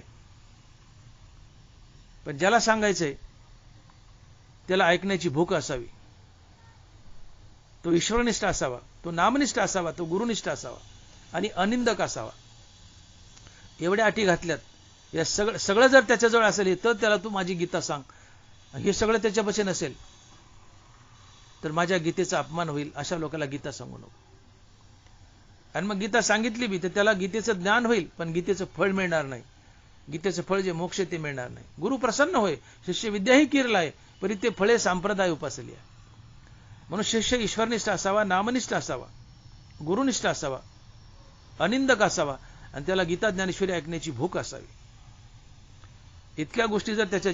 पण ज्याला सांगायचंय त्याला ऐकण्याची भूक असावी. तो ईश्वरनिष्ठ असावा, तो नामनिष्ठ असावा, तो गुरुनिष्ठ असावा आणि अनिंदक असावा. एवढ्या अटी घातल्यात. या सगळं जर त्याच्याजवळ असेल तर त्याला तू माझी गीता सांग. हे सगळं त्याच्यापाशी नसेल तर माझ्या गीतेचा अपमान होईल. अशा लोकांना गीता सांगू नको. आणि मग गीता सांगितली बी तर त्याला गीतेचं ज्ञान होईल, पण गीतेचं फळ मिळणार नाही. गीतेचं फळ जे मोक्ष ते मिळणार नाही. गुरु प्रसन्न होय, शिष्य विद्याही कीरला आहे, परी ते फळे संप्रदाय उपासली आहे. म्हणून शिष्य ईश्वरनिष्ठ असावा, नामनिष्ठ असावा, गुरुनिष्ठ असावा, अनिंदक असावा आणि त्याला गीता, ज्ञानेश्वरी ऐकण्याची भूक असावी. इतक्या गोष्टी जर त्याच्या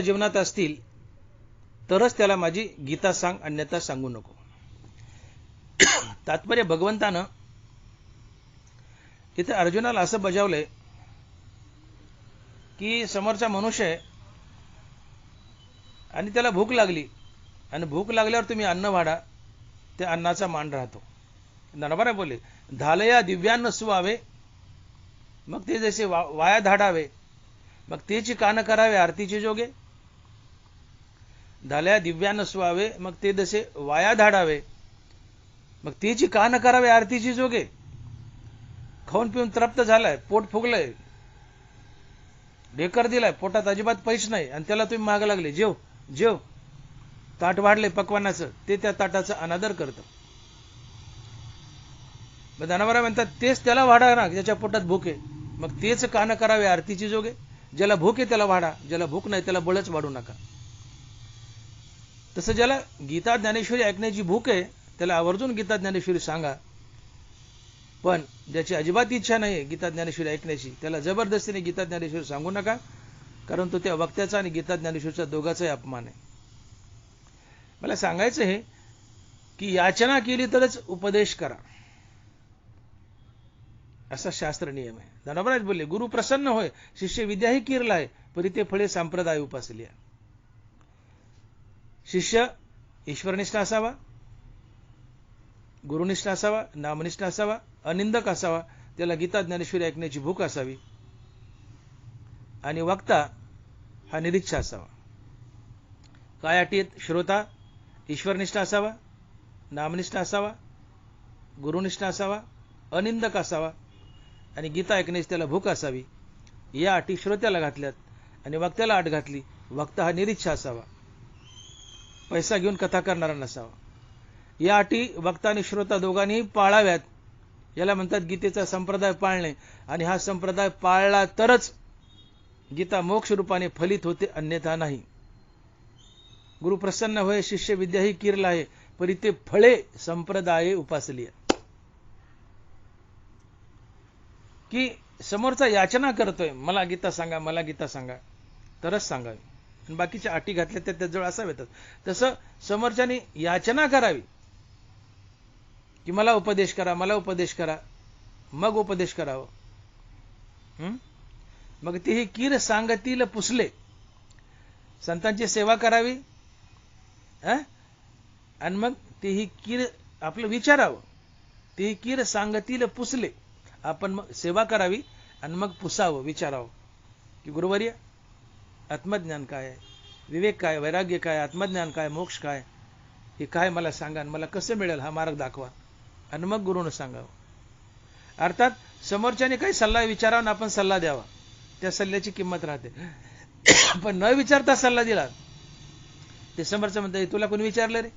जीवनात असतील तरच त्याला माझी गीता सांग, अन्यथा सांगू नको. तात्पर्य भगवंतानं इथे अर्जुनाला असं बजावलंय की समोरचा मनुष्य आहे आणि त्याला भूक लागली, आणि भूक लागल्यावर तुम्ही अन्न वाढा, त्या अन्नाचा मान राहतो. नरबरा बोले, धालया दिव्यान्न सुवावे, मग ते जसे वाया धाडावे, मग तेची कान करावे आरतीचे जोगे. धालया दिव्यान्न सुवावे, मग ते जसे वाया धाडावे, मग तेची कान करावे आरतीची जोगे. खाऊन पिऊन तृप्त झालाय, पोट फुगलंय, ढेकर दिलाय, पोटात अजिबात पैसे नाही, आणि त्याला तुम्ही माग लागले, जेव जेव, ताट वाढले पक्वानाचं, ते त्या ताटाचा अनादर करतं. मग धनावरा म्हणतात, तेच त्याला वाढा ना ज्याच्या पोटात भूक आहे, मग तेच कान करावे आरतीची जोगे. ज्याला भूक आहे त्याला वाढा, ज्याला भूक नाही त्याला बळच वाढू नका. तसं ज्याला गीता, ज्ञानेश्वरी ऐकण्याची भूक आहे त्याला आवर्जून गीता, ज्ञानेश्वरी सांगा. पण ज्याची अजिबात इच्छा नाही गीता, ज्ञानेश्वरी ऐकण्याची, त्याला जबरदस्तीने गीता, ज्ञानेश्वरी सांगू नका, कारण तो त्या वक्त्याचा आणि गीता, ज्ञानेश्वरीचा दोघाचाही अपमान आहे. मला सांगायचं आहे की याचना केली तरच उपदेश करा, असा शास्त्र नियम आहे. धनराज बोलले, गुरु प्रसन्न होय, शिष्य विद्याही कीरला आहे, परी ते फळे संप्रदाय उपासली. शिष्य ईश्वरनिष्ठ असावा, गुरुनिष्ठ असावा, नामनिष्ठ असावा, अनिंदक असावा, त्याला गीता, ज्ञानेश्वरी ऐकण्याची भूक असावी, आणि वक्ता हा निरीच्छा असावा. काय अटीत? श्रोता ईश्वरनिष्ठ असावा, नामनिष्ठ असावा, गुरुनिष्ठ असावा, अनिंदक असावा, आणि गीता ऐकण्याची त्याला भूक असावी. या अटी श्रोत्याला घातल्यात आणि वक्त्याला अट घातली. वक्ता हा निरीच्छा असावा, पैसा घेऊन कथा करणारा नसावा. या अटी वक्ता आणि श्रोता दोघांनीही पाळाव्यात. याला म्हणतात गीतेचा संप्रदाय पाळणे. आणि हा संप्रदाय पाळला तरच गीता मोक्ष रूपाने फलित होते, अन्यथा नाही. गुरु प्रसन्न होय, शिष्य विद्याही कीरला आहे, परी ते फळे संप्रदाय उपासली. की समोरचा याचना करतोय, मला गीता सांगा, मला गीता सांगा, तरच सांगावी. आणि बाकीच्या अटी घातल्या त्या त्याजवळ असाव्यातच. तसं समोरच्याने याचना करावी की मला उपदेश करा, मला उपदेश करा, मग उपदेश करावं. मग तेही कीर सांगतील पुसले. संतांची सेवा करावी, आणि मग तेही कीर आपलं विचारावं, तेही कीर सांगतील पुसले. आपण मग सेवा करावी आणि मग पुसावं, विचारावं की गुरुवर्य आत्मज्ञान काय आहे, विवेक काय, वैराग्य काय, आत्मज्ञान काय, मोक्ष काय, हे काय मला सांगा आणि मला कसं मिळेल हा मार्ग दाखवा. आणि मग गुरुनं सांगावं. अर्थात समोरच्याने काही सल्ला विचारावा आणि आपण सल्ला द्यावा, त्या सल्ल्याची किंमत राहते. पण न विचारता सल्ला दिला ते समोरचं म्हणतं तुला कोणी विचारलं रे,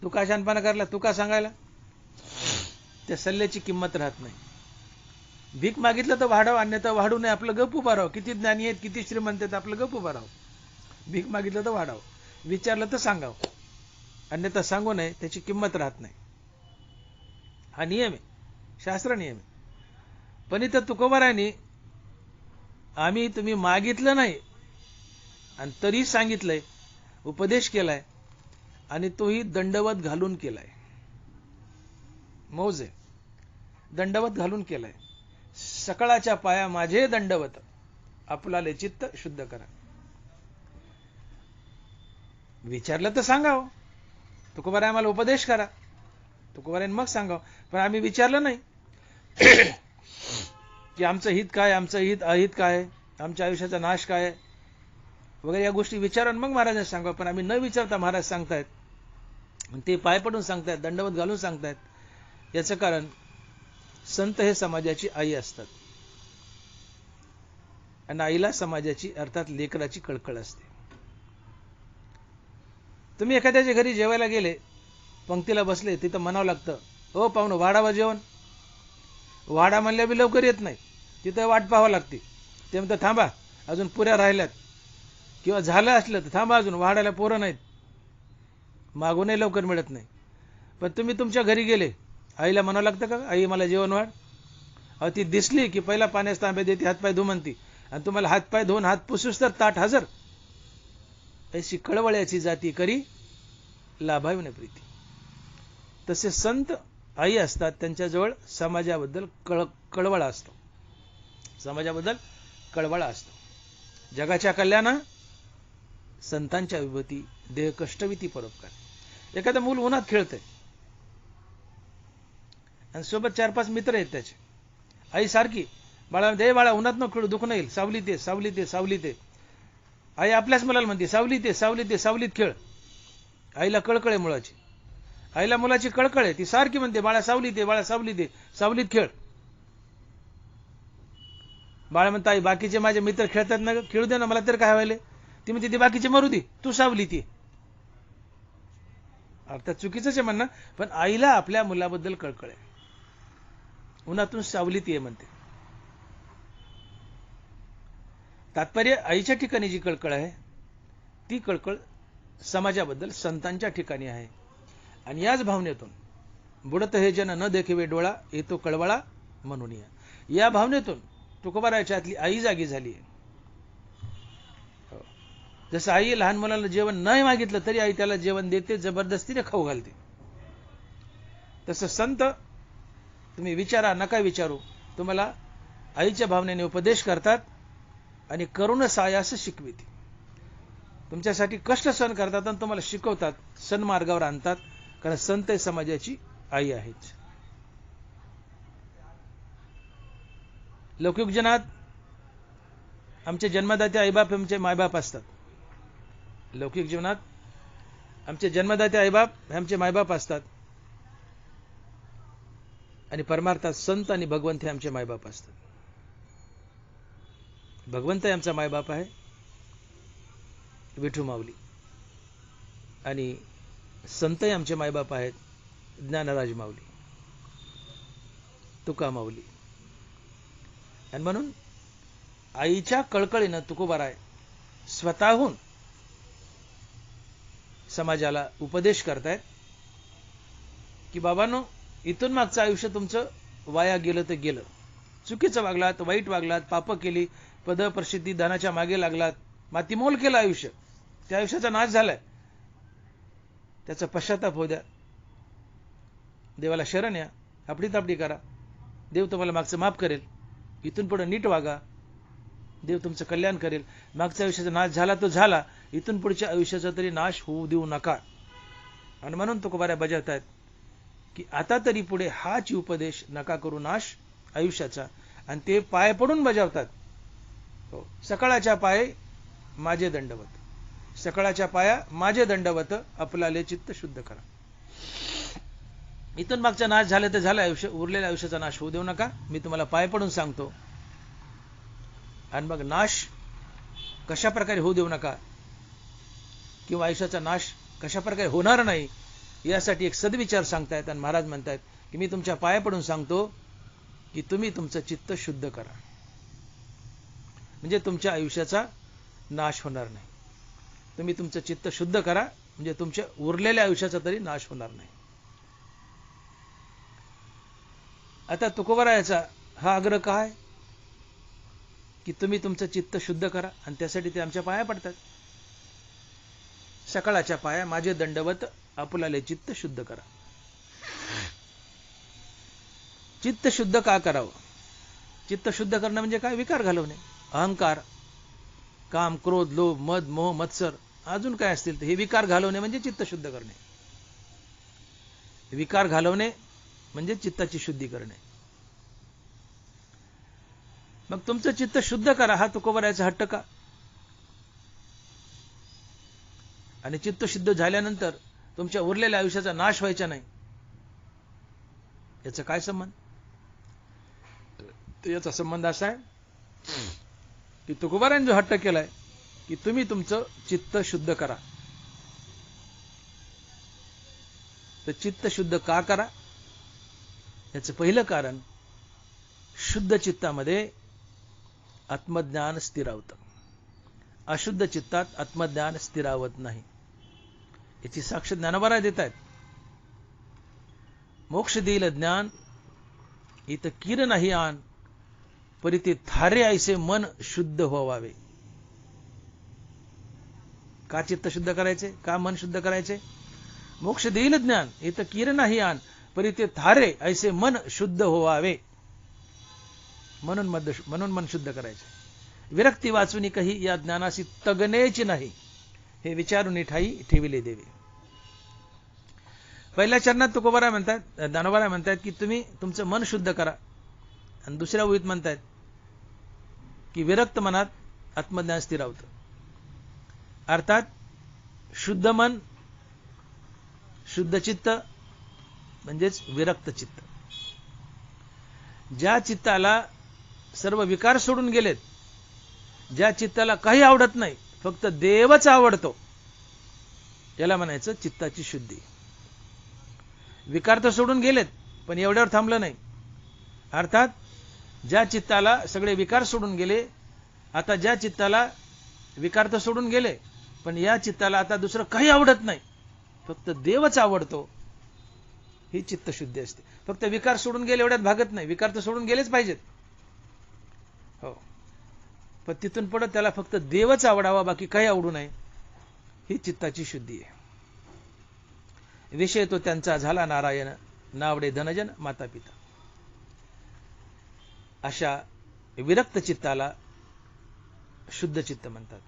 तू का शहाणपणा करला, तू का सांगायला, त्या सल्ल्याची किंमत राहत नाही. भीक मागितलं तर वाढावं, अन्यथा वाढू नये, आपलं गप उभा राहावं. किती ज्ञानी आहेत, किती श्रीमंत आहेत, आपलं गप उभा राहावं. भीक मागितलं तर वाढावं, विचारलं तर सांगावं, अन्यथा सांगू नये, त्याची किंमत राहत नाही. हा नियम आहे, शास्त्र नियम आहे. पण इथं तुकोबारायांनी आम्ही तुम्ही मागितलं नाही आणि तरी सांगितलंय, उपदेश केलाय आणि तोही दंडवत घालून केलाय. मौज आहे, दंडवत घालून केलाय. सकळाच्या पाया माझे दंडवत, आपलाले चित्त शुद्ध करा. विचारलं तर सांगावं, तुकोबाराय आम्हाला उपदेश करा, तुकोबारायन मग सांगावं. पण आम्ही विचारलं नाही की आमचं हित काय, आमचं हित अहित काय, आमच्या आयुष्याचा नाश काय वगैरे या गोष्टी विचारून मग महाराजांना सांगावं. पण आम्ही न विचारता महाराज सांगतायत, ते पाय पडून सांगतायत, दंडवत घालून सांगतायत. याचं कारण संत हे समाजाची आई असतात आणि आईला समाजाची अर्थात लेकराची कळकळ असते. तुम्ही एखाद्याच्या घरी जेवायला गेले, पंक्तीला बसले, तिथं म्हणावं लागतं हो पाहुणं वाढावं जेवण. वाढा म्हणल्या बी लवकर येत नाही, तिथं वाट पाहावं लागते. ते म्हणतात थांबा अजून पुऱ्या राहिल्यात, किंवा झालं असलं तर थांबा अजून वाढायला पोरं नाहीत, मागूनही लवकर मिळत नाही. पण तुम्ही तुमच्या घरी गेले, आईला म्हणावं लागतं का आई मला जेवण वाढ. अहो ती दिसली की पहिला पाण्यास तांब्या देते, हातपाय धु म्हणती, आणि तुम्हाला हातपाय धुवून हात पुसूस तर ताट हजर. अशी कळवळ्याची जाती करी लाभाविने प्रीती. तसे संत आई असतात, त्यांच्याजवळ समाजाबद्दल कळवळा असतो, समाजाबद्दल कळवळा असतो. जगाच्या कल्याणा संतांच्या विभूती, देह कष्टविती परोपकार. एखादं मूल उन्हात खेळतंय आणि सोबत 4-5 मित्र आहेत त्याचे, आई सारखी बाळा दे बाळा उन्हात न खेळू, दुःख नाही, सावलीत ये, सावलीत ये, सावलीत ये. आई आपल्याच मुलाला म्हणते सावलीत ये, सावलीत ये, सावलीत खेळ. आईला कळकळ आहे मुलाची, आईला मुलाची कळकळ आहे, ती सारखी म्हणते बाळा सावलीत ये, बाळा सावलीत ये, सावलीत खेळ. बाळा म्हणता आई बाकीचे माझे मित्र खेळतात ना, खेळू दे ना, मला तर काय व्हायले. ती म्हणते ते बाकीचे मरू दे, तू सावलीत ये. अर्थात चुकीचंच आहे म्हणणं, पण आईला आपल्या मुलाबद्दल कळकळ आहे, उन्हातून सावलीत ये म्हणते. तात्पर्य आईच्या ठिकाणी जी कळकळ आहे ती कळकळ समाजाबद्दल संतांच्या ठिकाणी आहे. आणि याच भावनेतून बुडत हे जन न देखेवे डोळा, येतो कळवळा म्हणून या भावनेतून तुकोबाराच्या आतली आई जागी झाली आहे. जसं आई लहान मुलाला जेवण नाही मागितलं तरी आई त्याला जेवण देते, जबरदस्तीने खाऊ घालते. तसं संत तुम्ही विचारा नका विचारू, तुम्हाला आईच्या भावनेने उपदेश करतात आणि करुण सायास शिकविते. तुमच्यासाठी कष्ट सहन करतात आणि तुम्हाला शिकवतात, सन्मार्गावर आणतात, कारण संत समाजाची आई आहेत. लौकिक जनात आमचे जन्मदाते आईबाप आमचे मायबाप असतात. लौकिक जीवनात आमचे जन्मदाते आईबाप हे आमचे मायबाप असतात आणि परमार्थात संत आणि भगवंत हे आमचे मायबाप असतात. भगवंत आमचा मायबाप आहे, विठू माऊली, आणि संत आमचे मायबाप आहेत, ज्ञानराज माऊली, तुका माऊली. आणि म्हणून आईच्या कळकळीनं तुकोबाराय स्वतःहून समाजाला उपदेश करतायत की बाबांनो, इथून मागचं आयुष्य तुमचं वाया गेलं तर गेलं. चुकीचं वागलात, वाईट वागलात, पाप केली, पद प्रसिद्धी धनाच्या मागे लागलात, मातीमोल केलं आयुष्य, त्या आयुष्याचा नाश झालाय, त्याचा पश्चाताप होऊ द्या, देवाला शरण या, आपली तापडी करा, देव तुम्हाला मागचं माफ करेल. इथून पुढे नीट वागा, देव तुमचं कल्याण करेल. मागच्या आयुष्याचा नाश झाला तो झाला, इथून पुढच्या आयुष्याचा तरी नाश होऊ देऊ नका. आणि म्हणून तुकोबाऱ्या बजावतायत की आता तरी पुढे हाच उपदेश नका करू नाश आयुष्याचा. आणि ते पाय पडून बजावतात. हो, सकाळच्या पाय माझे दंडवत, सकाळच्या पाया माझे दंडवत, आपलाले चित्त शुद्ध करा. इथून मागचा नाश झाला तर झाला, आयुष्य उरलेल्या आयुष्याचा नाश होऊ देऊ नका. मी तुम्हाला पाय पडून सांगतो. आणि मग नाश कशा प्रकारे होऊ देऊ नका किंवा आयुष्याचा नाश कशा प्रकारे होणार नाही यासाठी एक सद्विचार सांगतायत. आणि महाराज म्हणतायत की मी तुमच्या पाया पडून सांगतो की तुम्ही तुमचं चित्त शुद्ध करा, म्हणजे तुमच्या आयुष्याचा नाश होणार नाही. तुम्ही तुमचं चित्त शुद्ध करा, म्हणजे तुमच्या उरलेल्या आयुष्याचा तरी नाश होणार नाही. आता तुकोबारायाचा हा आग्रह काय की तुम्ही तुमचं चित्त शुद्ध करा, आणि त्यासाठी ते आमच्या पाया पडतात. सकाळच्या पाया माझे दंडवत, आपल्याला चित्त शुद्ध करा. चित्त शुद्ध का करावं? चित्त शुद्ध करणं म्हणजे काय? विकार घालवणे, अहंकार, काम, क्रोध, लोभ, मद, मोह, मत्सर, अजून काय असतील ते हे विकार घालवणे म्हणजे चित्त शुद्ध करणे. विकार घालवणे म्हणजे चित्ताची शुद्धी करणे. मग तुमचं चित्त शुद्ध करा हा तुकोबारायाचा हट्ट का? आणि चित्त शुद्ध झाल्यानंतर तुमच्या उरलेल्या आयुष्याचा नाश व्हायचा नाही, याचा काय संबंध? याचा संबंध असा आहे की तुकोबारायांनी जो हट्ट केलाय की तुम्ही तुमचं चित्त शुद्ध करा, तर चित्त शुद्ध का करा? याचं पहिलं कारण, शुद्ध चित्तामध्ये आत्मज्ञान स्थिरावतं, अशुद्ध चित्तात आत्मज्ञान स्थिरावत नाही. याची साक्ष ज्ञानोबाराय देत आहेत. मोक्ष देईल ज्ञान इथं किर नाही आन, परी ते थारे ऐसे मन शुद्ध व्हावे. का चित्त शुद्ध करायचे? का मन शुद्ध करायचे? मोक्ष देईल ज्ञान इथं किर नाही आन, परी ते थारे ऐसे मन शुद्ध व्हावे. म्हणून मन शुद्ध करायचे. विरक्ती वाचून काही या ज्ञानाशी तगनेची नाही, हे विचारून ठाई ठेविले देवे. पहिल्या चरणात तुकोबाराय म्हणतात, ज्ञानोबाराय म्हणतात की तुम्ही तुमचं मन शुद्ध करा. आणि दुसऱ्या ओळीत म्हणतात की विरक्त मनात आत्मज्ञान स्थिरावतं. अर्थात शुद्ध मन, शुद्ध चित्त म्हणजेच विरक्त चित्त. ज्या चित्ताला सर्व विकार सोडून गेलेत, ज्या चित्ताला काही आवडत नाही, फक्त देवच आवडतो, याला म्हणायचं चित्ताची शुद्धी. विकार तर सोडून गेलेत पण एवढ्यावर थांबलं नाही. अर्थात ज्या चित्ताला सगळे विकार सोडून गेले, आता ज्या चित्ताला विकार तर सोडून गेले पण या चित्ताला आता दुसरं काही आवडत नाही, फक्त देवच आवडतो, ही चित्तशुद्धी असते. फक्त विकार सोडून गेले एवढ्यात भागत नाही, विकार तर सोडून गेलेच पाहिजेत, हो, पण तिथून पुढे त्याला फक्त देवच आवडावा, बाकी काही आवडू नये, ही चित्ताची शुद्धी आहे. विषय तो त्यांचा झाला नारायण, नावडे धनजन माता पिता. अशा विरक्त चित्ताला शुद्ध चित्त म्हणतात.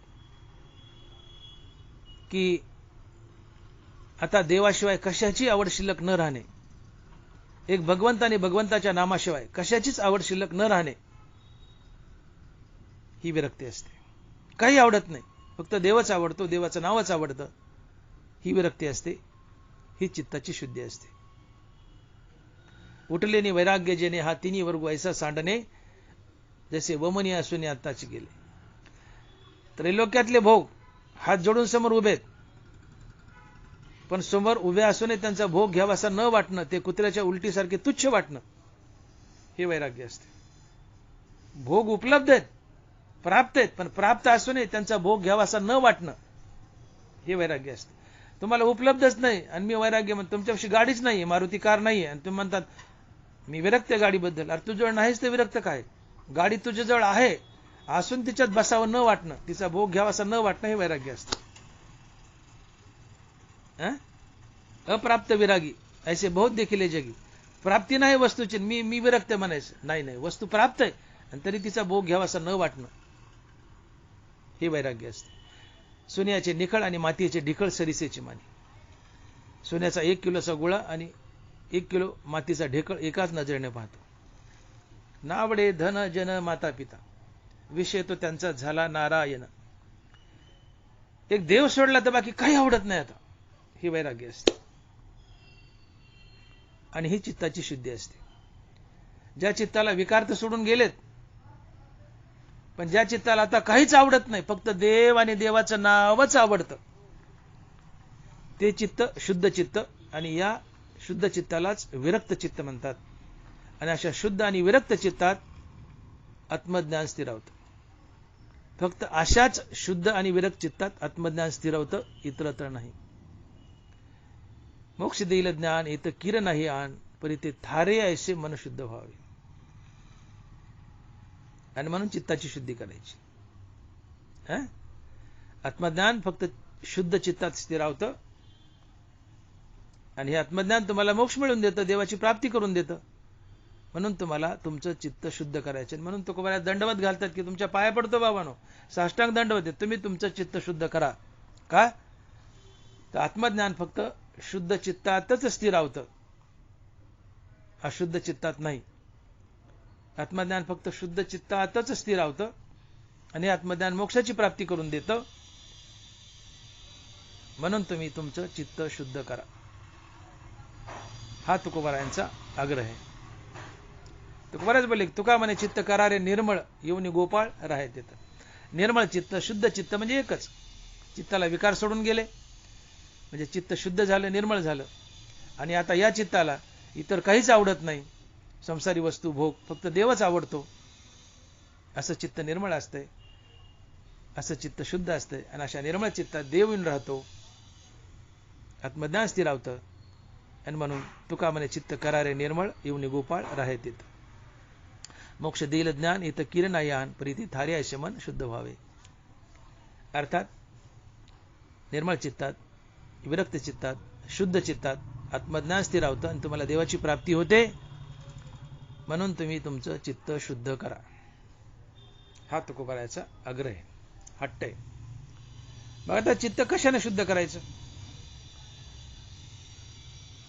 की आता देवाशिवाय कशाची आवड शिल्लक न राहणे, एक भगवंत आणि भगवंताच्या नामाशिवाय कशाचीच आवड शिल्लक न राहणे, ही विरक्ती असते. काही आवडत नाही, फक्त देवच आवडतो, देवाचं नावच आवडतं, ही विरक्ती असते, ही चित्ताची शुद्धी असते. उठलेने वैराग्य जेने हा तिन्ही वर्ग ऐसा सांडणे, जसे वमनी असून आताच गेले. त्रैलोक्यातले भोग हात जोडून समोर उभेत, पण समोर उभे असून त्यांचा भोग घ्यावासा न वाटणं, ते कुत्र्याच्या उलटीसारखे तुच्छ वाटणं, हे वैराग्य असते. भोग उपलब्ध आहेत, प्राप्त आहेत, पण प्राप्त असून त्यांचा भोग घ्यावासा न वाटणं, हे वैराग्य असते. तुम्हाला उपलब्धच नाही आणि मी वैराग्य म्हणतो, तुमच्यापाशी गाडीच नाही, मारुती कार नाहीये, आणि तुम्ही म्हणतात मी विरक्त गाडीबद्दल. अरे तुझ्याजवळ नाहीच ते विरक्त काय? गाडी तुझ्याजवळ आहे असून तिच्यात बसावं न वाटणं, तिचा भोग घ्यावासा न वाटणं, हे वैराग्य असतं. अप्राप्त विरागी ऐसे बहुत देखिले जगी. प्राप्ती नाही वस्तूची, मी विरक्त म्हणायचं नाही, वस्तू प्राप्त आहे आणि तरी तिचा भोग घ्यावासा न वाटणं, हे वैराग्य असते. सोन्याचे निखळ आणि मातीचे ढिकळ सरिसेची मानी. सोन्याचा 1 किलोचा गोळा आणि 1 किलो मातीचा ढेकळ एकाच नजरेने पाहतो. नावडे धन जन माता पिता, विषय तो त्यांचा झाला नारायण. एक देव सोडला तर बाकी काही आवडत नाही आता, ही वैराग्य असते. आणि ही चित्ताची शुद्धी असते. ज्या चित्ताला विकार तर सोडून गेलेत, पण ज्या चित्ताला आता काहीच आवडत नाही, फक्त देव आणि देवाचं नावच आवडतं, ते चित्त शुद्ध चित्त. आणि या शुद्ध चित्तालाच विरक्त चित्त म्हणतात. आणि अशा शुद्ध आणि विरक्त चित्तात आत्मज्ञान स्थिरावतं. फक्त अशाच शुद्ध आणि विरक्त चित्तात आत्मज्ञान स्थिरावतं, इतरत्र नाही. मोक्ष देईल ज्ञान येत किर नाही आण, परी ते थारे ऐसे मन शुद्ध व्हावे. आणि म्हणून चित्ताची शुद्धी करायची. आत्मज्ञान फक्त शुद्ध चित्तात स्थिरावतं. आणि हे आत्मज्ञान तुम्हाला मोक्ष मिळवून देतं, देवाची प्राप्ती करून देतं. म्हणून तुम्हाला तुमचं चित्त शुद्ध करायचं. म्हणून तो कोणाला दंडवत घालतात की तुमच्या पाया पडतो बाबानो, साष्टांग दंडवत, तुम्ही तुमचं चित्त शुद्ध करा. का तर आत्मज्ञान फक्त शुद्ध चित्तातच स्थिरावतं, अशुद्ध चित्तात नाही. आत्मज्ञान फक्त शुद्ध चित्तातच स्थिरावतं आणि आत्मज्ञान मोक्षाची प्राप्ती करून देतं. म्हणून तुम्ही तुमचं चित्त शुद्ध करा, हा तुकोबारायांचा आग्रह आहे. तुकोबाराज बोलले, तुका म्हणे चित्त करा रे निर्मळ, येऊन गोपाळ राहत येतं. निर्मळ चित्त, शुद्ध चित्त म्हणजे एकच. चित्ताला विकार सोडून गेले म्हणजे चित्त शुद्ध झालं, निर्मळ झालं. आणि आता या चित्ताला इतर काहीच आवडत नाही, संसारी वस्तू, भोग, फक्त देवच आवडतो. असं चित्त निर्मळ असतंय, असं चित्त शुद्ध असतंय. आणि अशा निर्मळ चित्तात देव येऊन राहतो, आत्मज्ञान स्थिरावतं. आणि म्हणून तुका म्हणे चित्त करारे निर्मळ, येऊन गोपाळ राहत येत. मोक्ष देईल ज्ञान येतं किर नाही आण, परी थारे ऐसे मन शुद्ध व्हावे. अर्थात निर्मळ चित्तात, विरक्त चित्तात, शुद्ध चित्तात आत्मज्ञान स्थिरावतं आणि तुम्हाला देवाची प्राप्ती होते. म्हणून तुम्ही तुमचं चित्त शुद्ध करा, हा तुकोबारायाचा आग्रह आहे, हट्ट आहे. मग आता चित्त कशाने शुद्ध करायचं?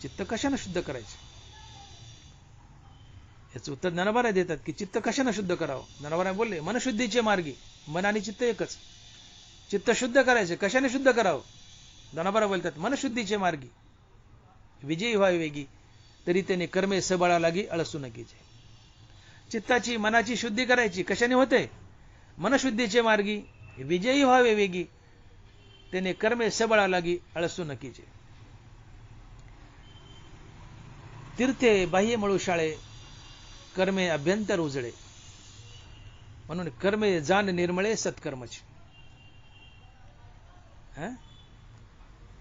चित्त कशाने शुद्ध करायचं याचं उत्तर ज्ञानोबा देतात की चित्त कशाने शुद्ध करावं. ज्ञानोबा बोलले, मनशुद्धीचे मार्गी. मन आणि चित्त एकच. चित्त शुद्ध करायचे, कशाने शुद्ध करावं? ज्ञानोबा बोलतात, मनशुद्धीचे मार्गी विजयी व्हावे वेगी, तरी त्याने कर्मे सबळा लागी अळसू नकीचे. चित्ताची, मनाची शुद्धी करायची, कशाने होते? मनशुद्धीचे मार्गी विजयी व्हावे वेगी, त्याने कर्मे सबळा लागी अळसू नकीचे. तीर्थे बाह्य मळू शाळे, कर्मे अभ्यंतर उजळे. म्हणून कर्मे जाण निर्मळे सत्कर्मचे.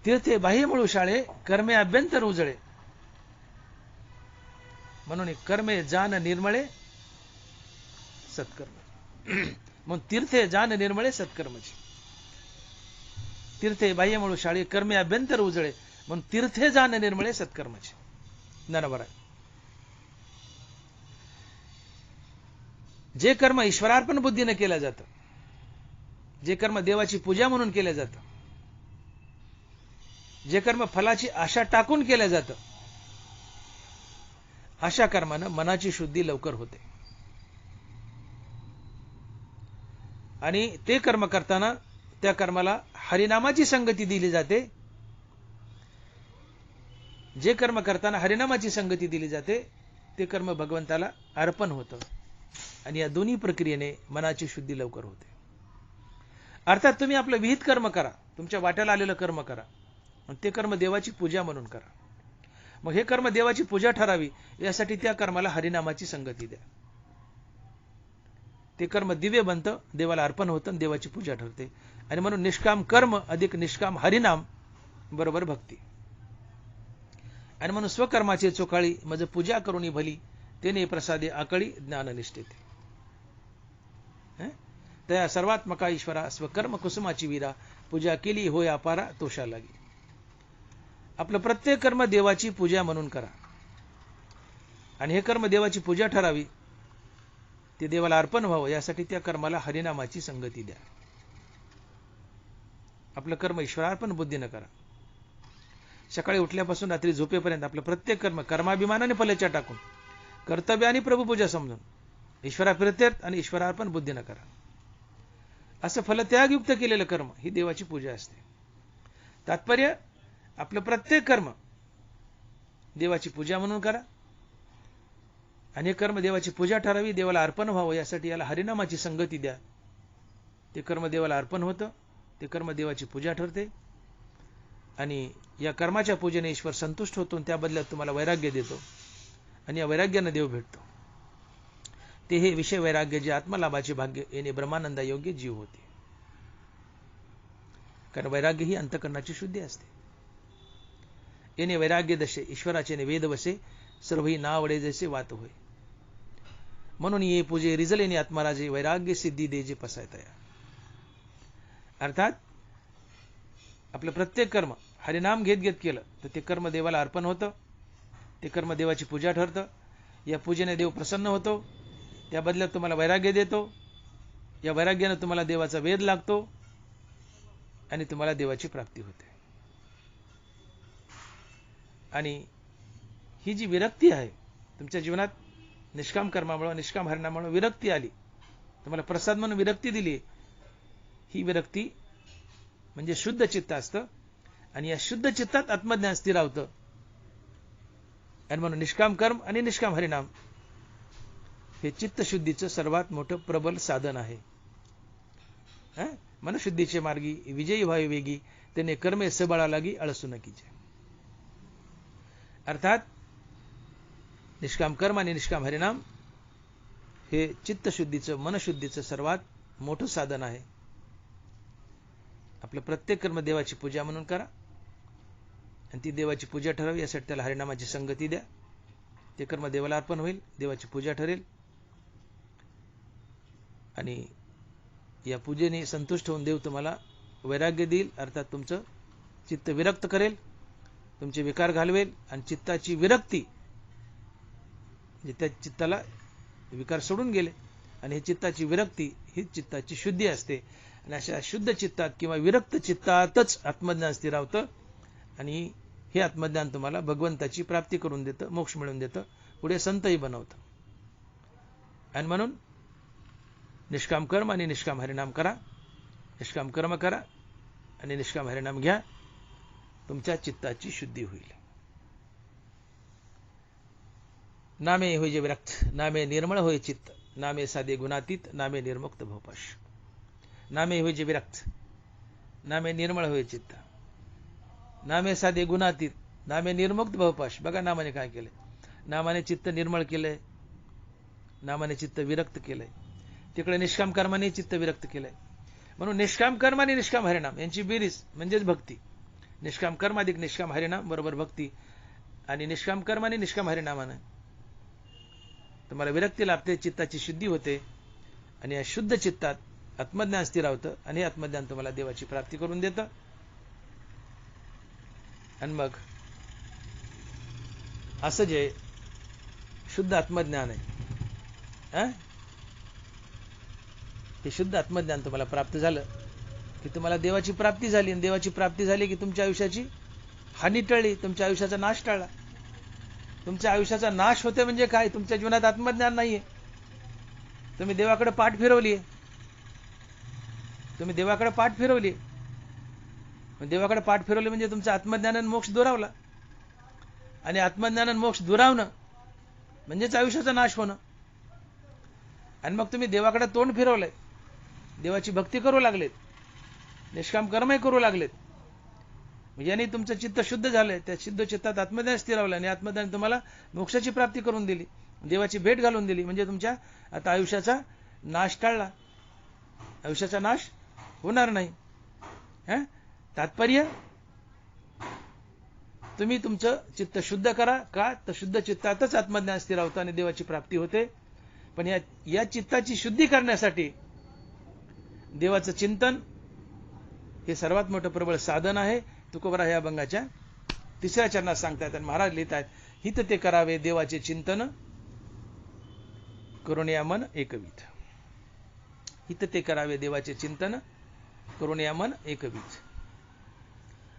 तीर्थे बाह्य मळू शाळे, कर्मे अभ्यंतर उजळे. म्हणून कर्मे जाण निर्मळे सत्कर्म. म्हणून तीर्थे जाण निर्मळे सत्कर्मचे. तीर्थे बाह्य मळू शाळे, कर्मे अभ्यंतर उजळे. म्हणून तीर्थे जाण निर्मळे सत्कर्मचे. ज्ञानोबा. जे कर्म ईश्वरार्पण बुद्धीने केलं जातं, जे कर्म देवाची पूजा म्हणून केलं जातं, जे कर्म फलाची आशा टाकून केलं जातं, अशा कर्मानं मनाची शुद्धी लवकर होते. आणि ते कर्म करताना त्या कर्माला हरिनामाची संगती दिली जाते. जे कर्म करताना हरिनामाची संगती दिली जाते ते कर्म भगवंताला अर्पण होतं. आणि या दोन्ही प्रक्रियेने मनाची शुद्धी लवकर होते. अर्थात तुम्ही आपलं विहित कर्म करा, तुमच्या वाट्याला आलेलं कर्म करा, आणि ते कर्म देवाची पूजा म्हणून करा. मग हे कर्म देवाची पूजा ठरावी यासाठी त्या कर्माला हरिनामाची संगती द्या. ते कर्म दिव्य बनतं, देवाला अर्पण होतं आणि देवाची पूजा ठरते. आणि म्हणून निष्काम कर्म अधिक निष्काम हरिनाम बरोबर भक्ती. आणि म्हणून स्वकर्माचे चोकाळी मज पूजा करुणी भली, तेने प्रसादे आकळी ज्ञाननिष्ठेते. त्या सर्वात्मका ईश्वरा स्वकर्म कुसुमाची वीरा, पूजा केली होय अपारा तोषा लागी. आपलं प्रत्येक कर्म देवाची पूजा म्हणून करा. आणि हे कर्म देवाची पूजा ठरावी, ते देवाला अर्पण व्हावं यासाठी त्या कर्माला हरिनामाची संगती द्या. आपलं कर्म ईश्वरार्पण बुद्धीनं करा. सकाळी उठल्यापासून रात्री झोपेपर्यंत आपलं प्रत्येक कर्म कर्माभिमानाने फलेच्या टाकून कर्तव्य आणि प्रभुपूजा समजून ईश्वराप्रित्यर्थ आणि ईश्वरार्पण बुद्धीनं करा. असं फलत्यागयुक्त केलेलं कर्म ही देवाची पूजा असते. तात्पर्य आपलं प्रत्येक कर्म देवाची पूजा म्हणून करा. आणि हे कर्म देवाची पूजा ठरावी, देवाला अर्पण व्हावं यासाठी याला हरिनामाची संगती द्या. ते कर्म देवाला अर्पण होतं, ते कर्म देवाची पूजा ठरते आणि या कर्माच्या पूजेने ईश्वर संतुष्ट होतो आणि त्या बदल्यात तुम्हाला वैराग्य देतो आणि या वैराग्याने देव भेटतो. ते हे विषय वैराग्य जे आत्मलाभाचे भाग्य येणे ब्रह्मानंदा योग्य जीव होते. कारण वैराग्य ही अंतकरणाची शुद्धी असते. येणे वैराग्य दशे ईश्वराचे वेद वसे सर्व ही नावडे जैसे वात होय. म्हणून ये पूजे रिजल येणे आत्माराजे वैराग्य सिद्धी दे जे पसायतया. अर्थात आपलं प्रत्येक कर्म हरिनाम घेत घेत केलं तर ते कर्म देवाला अर्पण होतं, ते कर्म देवाची पूजा ठरतं. या पूजेने देव प्रसन्न होतो, त्या बदल्यात तुम्हाला वैराग्य देतो, या वैराग्याने तुम्हाला देवाचा वेद लागतो आणि तुम्हाला देवाची प्राप्ती होते. आणि ही जी विरक्ती आहे तुमच्या जीवनात, निष्काम कर्मामुळे निष्काम हरिनामामुळे विरक्ती आली, तुम्हाला प्रसाद म्हणून विरक्ती दिली, ही विरक्ती म्हणजे शुद्ध चित्त असतं आणि या शुद्ध चित्तात आत्मज्ञान स्थिरावतं. आणि म्हणून निष्काम कर्म आणि निष्काम हरिनाम हे चित्तशुद्धीचं सर्वात मोठं प्रबल साधन आहे. मनशुद्धीचे मार्गी विजयी व्हावे वेगी, त्याने कर्मे सबळा लागी अळसू नकीचे. अर्थात निष्काम कर्म आणि निष्काम हरिनाम हे चित्तशुद्धीचं मनशुद्धीचं सर्वात मोठं साधन आहे. आपलं प्रत्येक कर्म देवाची पूजा म्हणून करा आणि ती देवाची पूजा ठरावी यासाठी त्याला हरिनामाची संगती द्या. ते कर्म देवाला अर्पण होईल, देवाची पूजा ठरेल आणि या पूजेने संतुष्ट होऊन देव तुम्हाला वैराग्य देईल. अर्थात तुमचं चित्त विरक्त करेल, तुमचे विकार घालवेल आणि चित्ताची विरक्ती म्हणजे त्या चित्ताला विकार सोडून गेले आणि हे चित्ताची विरक्ती ही चित्ताची शुद्धी असते. आणि अशा शुद्ध चित्तात किंवा विरक्त चित्तातच आत्मज्ञान स्थिरावतं आणि हे आत्मज्ञान तुम्हाला भगवंताची प्राप्ती करून देतं, मोक्ष मिळवून देतं, पुढे संतही बनवतं. आणि म्हणून निष्काम कर्म आणि निष्काम हरिनाम करा, निष्काम कर्म करा आणि निष्काम हरिनाम घ्या, तुमच्या चित्ताची शुद्धी होईल. नामे होय जे विरक्त, नामे निर्मळ होय चित्त, नामे साधे गुणातीत, नामे निर्मुक्त भवपाश. नामे होय जे विरक्त, नामे निर्मळ होय चित्त, नामे साधे गुणातीत, नामे निर्मुक्त भवपाश. बघा नामाने काय केलंय, नामाने चित्त निर्मळ केलंय, नामाने चित्त विरक्त केलंय, तिकडे निष्काम कर्माने चित्त विरक्त केलंय. म्हणून निष्काम कर्म आणि निष्काम हरिनाम यांची बेरीज म्हणजेच भक्ती. निष्काम कर्म अधिक निष्काम हरिनाम बरोबर भक्ती. आणि निष्काम कर्म आणि निष्काम हरिनामाने तुम्हाला विरक्ती लाभते, चित्ताची शुद्धी होते आणि या शुद्ध चित्तात आत्मज्ञान स्थिरावतं आणि हे आत्मज्ञान तुम्हाला देवाची प्राप्ती करून देतं. आणि मग असं जे शुद्ध आत्मज्ञान आहे, हे शुद्ध आत्मज्ञान तुम्हाला प्राप्त झालं की तुम्हाला देवाची प्राप्ती झाली आणि देवाची प्राप्ती झाली की तुमच्या आयुष्याची हानी टळली, तुमच्या आयुष्याचा नाश टळला. तुमच्या आयुष्याचा नाश होते म्हणजे काय, तुमच्या जीवनात आत्मज्ञान नाहीये, तुम्ही देवाकडे पाठ फिरवली, तुम्ही देवाकडे पाठ फिरवली, देवाकडे पाठ फिरवली म्हणजे तुमचा आत्मज्ञानाने मोक्ष दुरावला आणि आत्मज्ञानाने मोक्ष दुरावणं म्हणजेच आयुष्याचा नाश होणं. आणि मग तुम्ही देवाकडे तोंड फिरवलंय, देवाची भक्ती करू लागलेत, निष्काम कर्मही करू लागलेत, याने तुमचं चित्त शुद्ध झालंय. त्या शुद्ध चित्तात आत्मज्ञान स्थिरावलं आणि आत्मज्ञान तुम्हाला मोक्षाची प्राप्ती करून दिली, देवाची भेट घालून दिली, म्हणजे तुमच्या आता आयुष्याचा नाश टळला, आयुष्याचा नाश होणार नाही. तात्पर्य तुम्ही तुमचं चित्त शुद्ध करा, का तर शुद्ध चित्तातच आत्मज्ञान स्थिरावतं आणि देवाची प्राप्ती होते. पण या चित्ताची शुद्धी करण्यासाठी देवाचं चिंतन हे सर्वात मोठं प्रबळ साधन आहे. तुकोबरा ह्या अभंगाच्या 3ऱ्या चरणात सांगतात आणि महाराज लिहितात, हित ते करावे देवाचे चिंतन करून या मन एकवीत. हित ते करावे देवाचे चिंतन करून या मन एकवीत.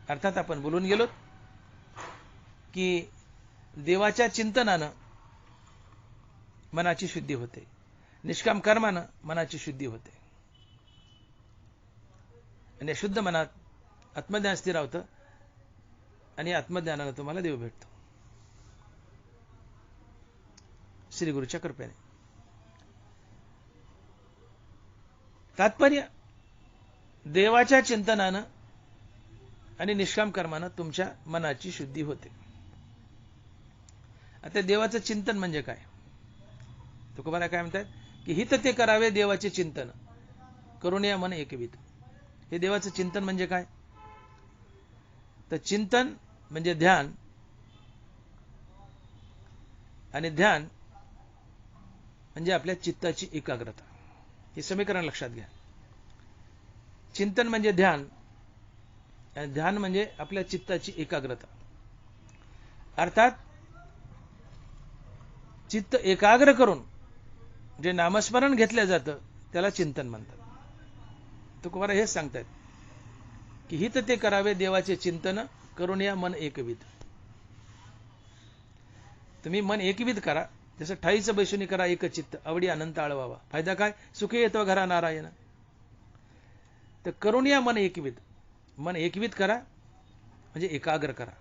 अर्थात आपण बोलून गेलो की देवाच्या चिंतनानं मनाची शुद्धी होते, निष्काम कर्मानं मनाची शुद्धी होते, आणि शुद्ध मनात आत्मज्ञान स्थिर राहतं आणि आत्मज्ञानानं तुम्हाला देव भेटतो श्री गुरुच्या कृपेने. तात्पर्य, देवाच्या चिंतनानं आणि निष्काम कर्मानं तुमच्या मनाची शुद्धी होते. आता देवाचं चिंतन म्हणजे काय? तुकोबारा काय म्हणतात की हित ते करावे देवाचे चिंतन, करून या मन एकविध. हे देवाचं चिंतन म्हणजे काय? तर चिंतन म्हणजे ध्यान, आणि ध्यान म्हणजे आपल्या चित्ताची एकाग्रता. हे समीकरण लक्षात घ्या. चिंतन म्हणजे ध्यान, आणि ध्यान म्हणजे आपल्या चित्ताची एकाग्रता. अर्थात चित्त एकाग्र करून जे नामस्मरण घेतलं जातं त्याला चिंतन म्हणतात. तुकोबारा हेच सांगतायत की हित ते करावे देवाचे चिंतन, करून या मन एकविध. तुम्ही मन एकविध करा, जसं ठाईचं बैसुनी करा एक चित्त, आवडी अनंत आळवावा. फायदा काय? सुखी येतो घरा नारायण. तर करून या मन एकविध. मन एकविध करा म्हणजे एकाग्र करा.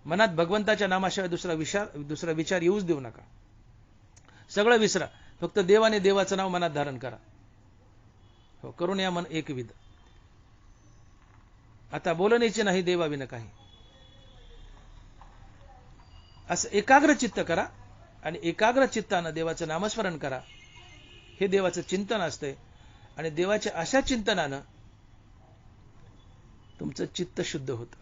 मनात भगवंताच्या नामाशिवाय दुसरा विचार येऊच देऊ नका. सगळं विसरा, फक्त देव आणि देवाचं नाव मनात धारण करा. हो, करून या मन एकविध. आता बोलण्याचे नाही देवाविन काही. असं एकाग्र चित्त करा आणि एकाग्र चित्तानं देवाचं नामस्मरण करा. हे देवाचं चिंतन असते, आणि देवाच्या अशा चिंतनानं तुमचं चित्त शुद्ध होतं,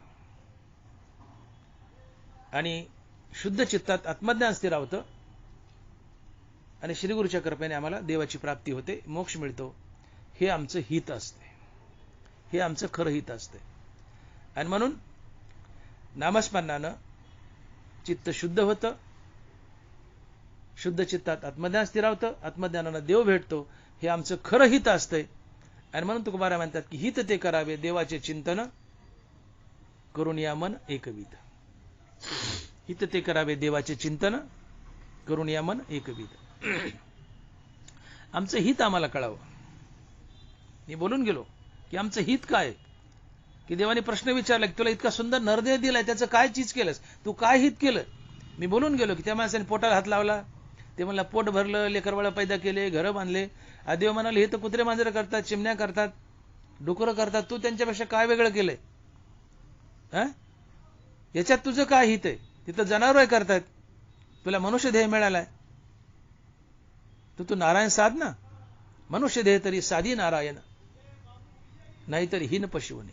आणि शुद्ध चित्तात आत्मज्ञान स्थिर होतं, आणि श्री गुरुच्या कृपेने आम्हाला देवाची प्राप्ती होते, मोक्ष मिळतो. हे आमचं हित असते, हे आमचं खरं हित असते. आणि म्हणून नामस्मरणानं चित्त शुद्ध होतं, शुद्ध चित्तात आत्मज्ञान स्थिर होतं, आत्मज्ञानानं देव भेटतो. हे आमचं खरं हित असतंय. आणि म्हणून तुकोबारा म्हणतात की हित ते करावे देवाचे चिंतन, करून या मन एकविध. हित ते करावे देवाचे चिंतन, करून या मन एकविध. आमचं हित आम्हाला कळावं. मी बोलून गेलो की आमचं हित काय, की देवाने प्रश्न विचारला की तुला इतका सुंदर नरदेह दिलाय, त्याचं काय चीज केलंस, तू काय हित केलं? मी बोलून गेलो की त्या माणसाने पोटाला हात लावला, ते म्हणला पोट भरलं, लेकरवाळा पैदा केले, घरं बांधले. देव म्हणाले हे तर कुत्रे मांजरं करतात, चिमण्या करतात, डुकरं करतात, तू त्यांच्यापेक्षा काय वेगळं केलंय? याच्यात तुझं काय हित आहे? तिथं जनावर करतायत, तुला मनुष्य देह मिळालाय, तू नारायण साध ना. मनुष्य देह तरी साधी नारायण, नाहीतर हीन पशुवने.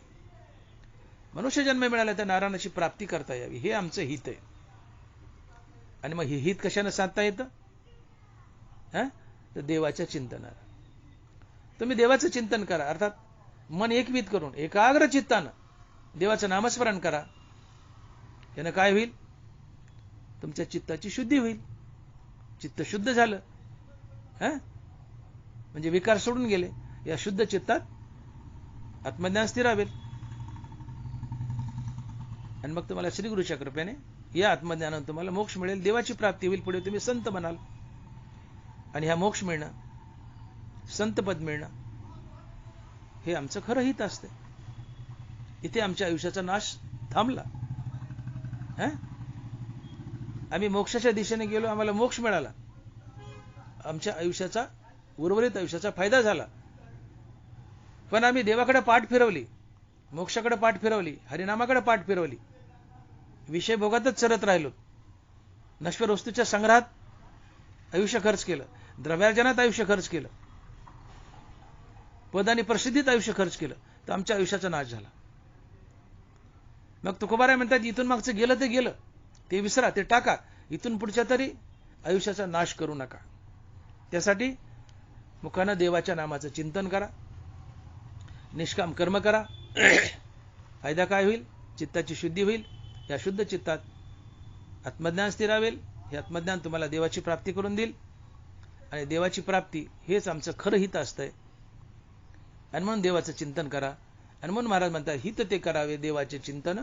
मनुष्य जन्म मिळाला तर नारायणाची प्राप्ती करता यावी, हे आमचं हित आहे. आणि मग हे हित कशानं साधता येतं? तर देवाच्या चिंतनाला. तुम्ही देवाचं चिंतन करा, अर्थात मन एकविध करून एकाग्र चित्तानं देवाचं नामस्मरण करा. यानं काय होईल? तुमच्या चित्ताची शुद्धी होईल. चित्त शुद्ध झालं म्हणजे विकार सोडून गेले. या शुद्ध चित्तात आत्मज्ञान स्थिरावेल, आणि मग तुम्हाला श्री गुरुच्या कृपेने या आत्मज्ञानानं तुम्हाला मोक्ष मिळेल, देवाची प्राप्ती होईल. पुढे तुम्ही संत बनाल, आणि ह्या मोक्ष मिळणं, संतपद मिळणं, हे आमचं खरं हित असते. इथे आमच्या आयुष्याचा नाश थांबला. आम्ही मोक्षाच्या दिशेने गेलो, आम्हाला मोक्ष मिळाला, आमच्या आयुष्याचा, उर्वरित आयुष्याचा फायदा झाला. पण आम्ही देवाकडे पाठ फिरवली, मोक्षाकडे पाठ फिरवली, हरिनामाकडे पाठ फिरवली, विषय भोगातच चरत राहिलो, नश्वर वस्तूच्या संग्रहात आयुष्य खर्च केलं, द्रव्यार्जनात आयुष्य खर्च केलं, पद आणि प्रसिद्धीत आयुष्य खर्च केलं, तर आमच्या आयुष्याचा नाश झाला. मग तुकोबारा म्हणतात इथून मागचं गेलं ते गेलं, ते विसरा, ते टाका. इथून पुढच्या तरी आयुष्याचा नाश करू नका. त्यासाठी मुखानं देवाच्या नामाचं चिंतन करा, निष्काम कर्म करा. फायदा काय होईल? चित्ताची शुद्धी होईल. या शुद्ध चित्तात आत्मज्ञान स्थिरावेल. हे आत्मज्ञान तुम्हाला देवाची प्राप्ती करून देईल, आणि देवाची प्राप्ती हेच आमचं खरं हित असतंय. आणि म्हणून देवाचं चिंतन करा आणि म्हणून महाराज म्हणतात हित ते करावे देवाचे चिंतन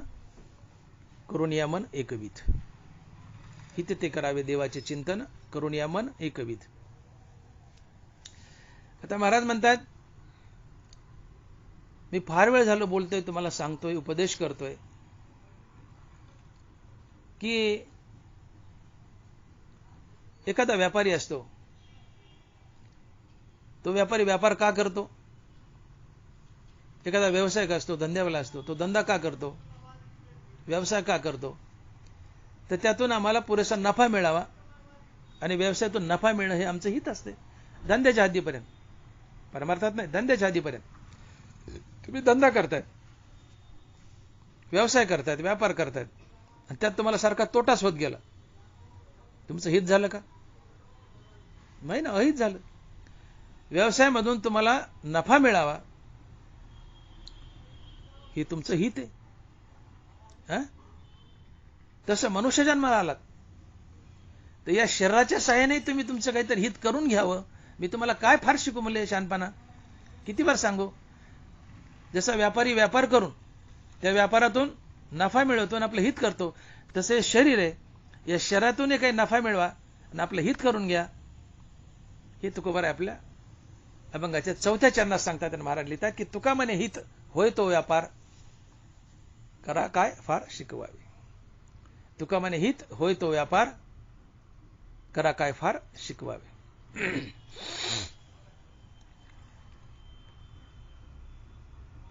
करून या मन एकविध. हित ते करावे देवाचे चिंतन करून या मन एकविध. आता महाराज म्हणतात मी फार वेळ झालो बोलतोय, तुम्हाला सांगतोय, उपदेश करतोय की एखादा व्यापारी असतो, तो व्यापारी व्यापार का करतो? एखादा व्यावसायिक असतो, धंद्यावाला असतो, तो धंदा का करतो? व्यवसाय का करतो? तर त्यातून आम्हाला पुरेसा नफा मिळावा आणि व्यवसायातून नफा मिळणं हे आमचं हित असते. धंद्याच्या हद्दीपर्यंत, परमार्थात नाही, धंद्याच्या हद्दीपर्यंत. तुम्ही धंदा करतायत, व्यवसाय करतायत, व्यापार करतायत आणि त्यात तुम्हाला सारखा तोटाच होत गेला, तुमचं हित झालं का? नाही ना, अहित झालं. व्यवसायामधून तुम्हाला नफा मिळावा हे तुमचं हित आहे. तसं मनुष्य जन्माला आलात तर या शरीराच्या सहाय्याने तुम्ही तुमचं काहीतरी हित करून घ्यावं. मी तुम्हाला काय फार शिकू म्हणले शहाणपणा, किती बार सांगू? जसा व्यापारी व्यापार करून त्या व्यापारातून नफा मिळवतो आणि आपलं हित करतो, तसे शरीर आहे, या शरीरातून काही नफा मिळवा आणि आपलं हित करून घ्या. हे तुकोबार आपल्या अभंगाच्या 4थ्या चरणात सांगतात आणि महाराज लिहितात की तुका म्हणे हित होय तो व्यापार करा काय फार शिकवावे. तुका म्हणे हित होय तो व्यापार करा काय फार शिकवावे.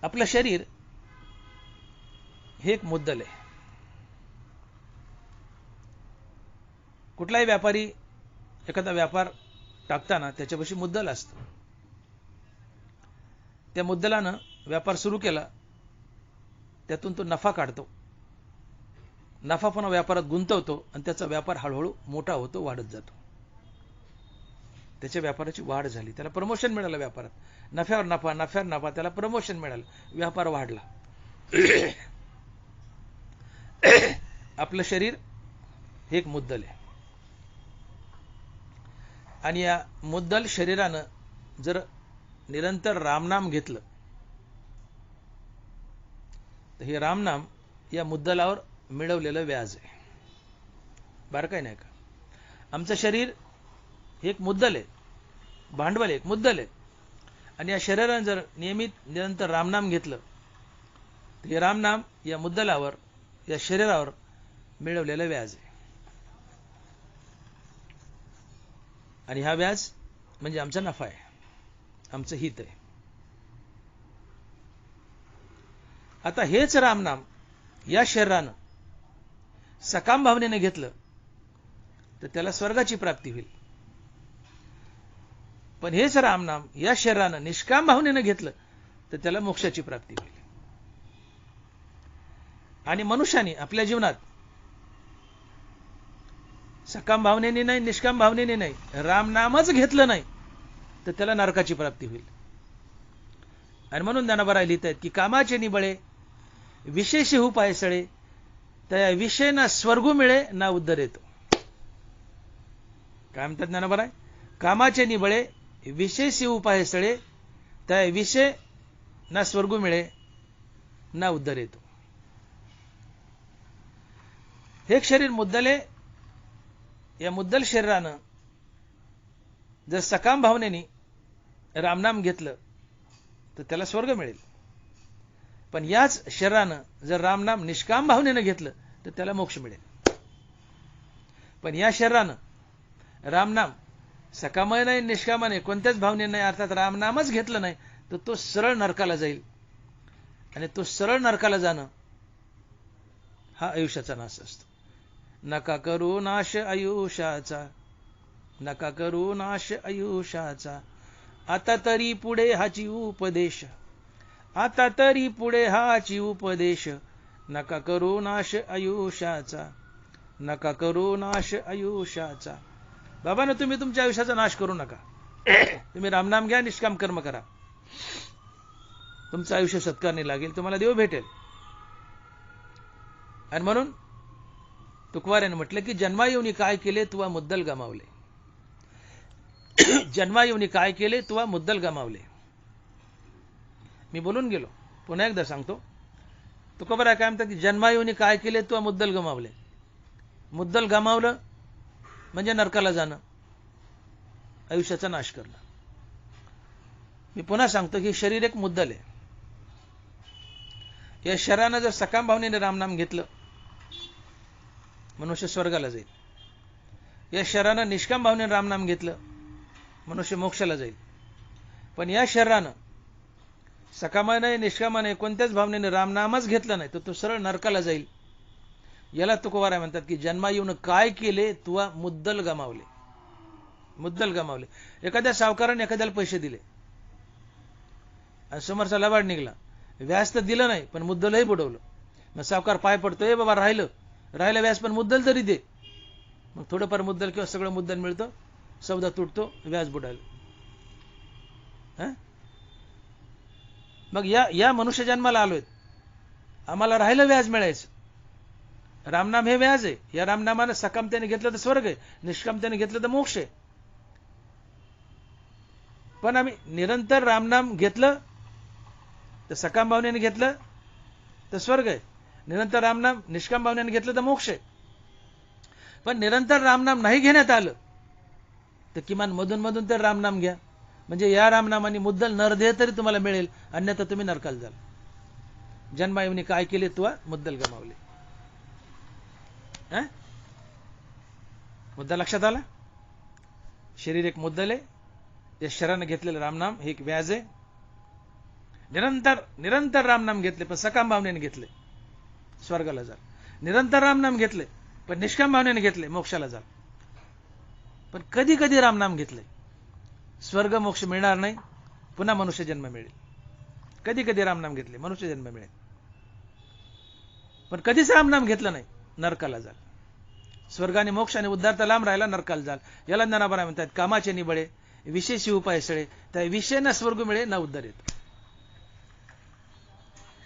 आपलं शरीर हे एक मुद्दल आहे. कुठलाही व्यापारी एखादा व्यापार टाकताना त्याच्यापाशी मुद्दल असतं. त्या मुद्दलानं व्यापार सुरू केला, त्यातून तो नफा काढतो, नफा पुन्हा व्यापारात गुंतवतो आणि त्याचा व्यापार हळूहळू मोठा होतो, वाढत जातो. त्याच्या व्यापाराची वाढ झाली, त्याला प्रमोशन मिळालं व्यापारात, नफ्यावर नफा, नफ्यावर नफा, त्याला प्रमोशन मिळालं, व्यापार वाढला. आपलं शरीर हे एक मुद्दल आहे आणि या मुद्दल शरीरानं जर निरंतर रामनाम घेतलं तर हे रामनाम या मुद्दलावर मिळवलेलं व्याज आहे. बार काय नाही का? आमचं शरीर हे एक मुद्दल आहे, भांडवल एक मुद्दल आहे आणि या शरीरानं जर नियमित निरंतर रामनाम घेतलं तर हे रामनाम या मुद्दलावर, या शरीरावर मिळवलेलं व्याज आहे. आणि हा व्याज म्हणजे आमचा नफा आहे, आमचं हित आहे. आता हेच रामनाम या शरीरानं सकाम भावनेने घेतलं तर त्याला स्वर्गाची प्राप्ती होईल. पण हेच रामनाम या शरीरानं निष्काम भावनेने घेतलं तर त्याला मोक्षाची प्राप्ती होईल. आणि मनुष्याने आपल्या जीवनात सकाम भावनेने नाही, निष्काम भावनेने नाही, रामनामच घेतलं नाही तर त्याला नरकाची प्राप्ती होईल. आणि म्हणून ज्ञानोबा लिहित आहेत की कामाचे निबळे विशेष उपाय सळे, त्या विषय ना स्वर्गू मिळे ना उद्धर येतो. काय म्हणतात ज्ञानोबा? कामाचे निबळे विशेष उपाय सळे, त्या विषय ना स्वर्गू मिळे ना उद्धर येतो. हे शरीर मुद्दले, या मुद्दल शरीरानं जर सकाम भावनेने रामनाम घेतलं तर त्याला स्वर्ग मिळेल. पण याच शरीरानं जर रामनाम निष्काम भावनेनं घेतलं तर त्याला मोक्ष मिळेल. पण या शरीरानं रामनाम सकामय नाही, निष्कामाने, कोणत्याच भावनेने नाही, अर्थात रामनामच घेतलं नाही तर तो सरळ नरकाला जाईल. आणि तो सरळ नरकाला जाणं हा आयुष्याचा नाश असतो. नका करू नाश आयुष्याचा, नका करू नाश आयुष्याचा, आता तरी पुढे हाची उपदेश, आता तरी पुढे हाची उपदेश, नका करू नाश आयुष्याचा, नका करू नाश आयुष्याचा. बाबांनो, तुम्ही तुमच्या आयुष्याचा नाश करू नका. तुम्ही रामनाम घ्या, निष्काम कर्म करा, तुमचं आयुष्य सत्कारणी लागेल, तुम्हाला देव भेटेल. आणि म्हणून तुकवाऱ्याने म्हटलं की जन्मा येऊनी काय केले तुवा मुद्दल गमावले. जन्मा येऊनी काय केले तुवा मुद्दल गमावले. मी बोलून गेलो पुन्हा एकदा सांगतो. तुकोबरा काय म्हणतात की जन्मायोनी काय केले तू मुद्दल गमावले. मुद्दल गमावलं म्हणजे नरकाला जाणं, आयुष्याचा नाश करणं. मी पुन्हा सांगतो की शरीर एक मुद्दल आहे. या शरीरानं जर सकाम भावनेने रामनाम घेतलं मनुष्य स्वर्गाला जाईल. या शरीरानं निष्काम भावनेने रामनाम घेतलं मनुष्य मोक्षाला जाईल. पण या शरीरानं सकामाने निष्कामाने कोणत्याच भावनेने रामनामच घेतलं नाही तर तो सरळ नरकाला जाईल. याला तुकोबाराय म्हणतात की जन्मा येऊन काय केले तुवा मुद्दल गमावले. मुद्दल गमावले. एखाद्या सावकाराने एखाद्याला पैसे दिले आणि समोरचा लबाड निघला, व्याज तर दिलं नाही पण मुद्दलही बुडवलं. मग सावकार पाय पडतो, ए बाबा राहिलं व्याज पण मुद्दल तरी दे. मग थोडंफार मुद्दल किंवा सगळं मुद्दल मिळतं, सौदा तुटतो, व्याज बुडालं. मग या मनुष्य जन्माला आलोय, आम्हाला राहिलं व्याज मिळायचं. रामनाम हे व्याज आहे. या रामनामानं सकामतेने घेतलं तर स्वर्ग आहे, निष्कामतेने घेतलं तर मोक्ष आहे. पण आम्ही निरंतर रामनाम घेतलं तर सकाम भावनेने घेतलं तर स्वर्ग आहे, निरंतर रामनाम निष्काम भावनेने घेतलं तर मोक्ष आहे. पण निरंतर रामनाम नाही घेण्यात आलं तर किमान मधून मधून तर रामनाम घ्या. म्हणजे या रामनामाने मुद्दल नरदेह तरी तुम्हाला मिळेल, अन्यथा तुम्ही नरकाला जाल. जन्मायोनी काय केले तुवा मुद्दल गमावले. मुद्दा लक्षात आला. शरीर एक मुद्दल आहे. या शरीराने घेतलेलं रामनाम हे एक व्याज आहे. निरंतर रामनाम घेतले पण सकाम भावनेने घेतले स्वर्गाला जाल. निरंतर रामनाम घेतले पण निष्काम भावनेने घेतले मोक्षाला जाल. पण कधी कधी रामनाम घेतले स्वर्ग मोक्ष मिळणार नाही, पुन्हा मनुष्य जन्म मिळेल. कधी कधी रामनाम घेतले मनुष्य जन्म मिळेल. पण कधीच रामनाम घेतलं नाही नरकाला जाल. स्वर्गाने मोक्ष आणि उद्धार लांब राहिला, नरकाला जाल. याला ज्ञानाबारा म्हणतात कामाचे निबळे विशेषी उपाय सळे, त्या विषय न स्वर्ग मिळे ना उद्धार येत.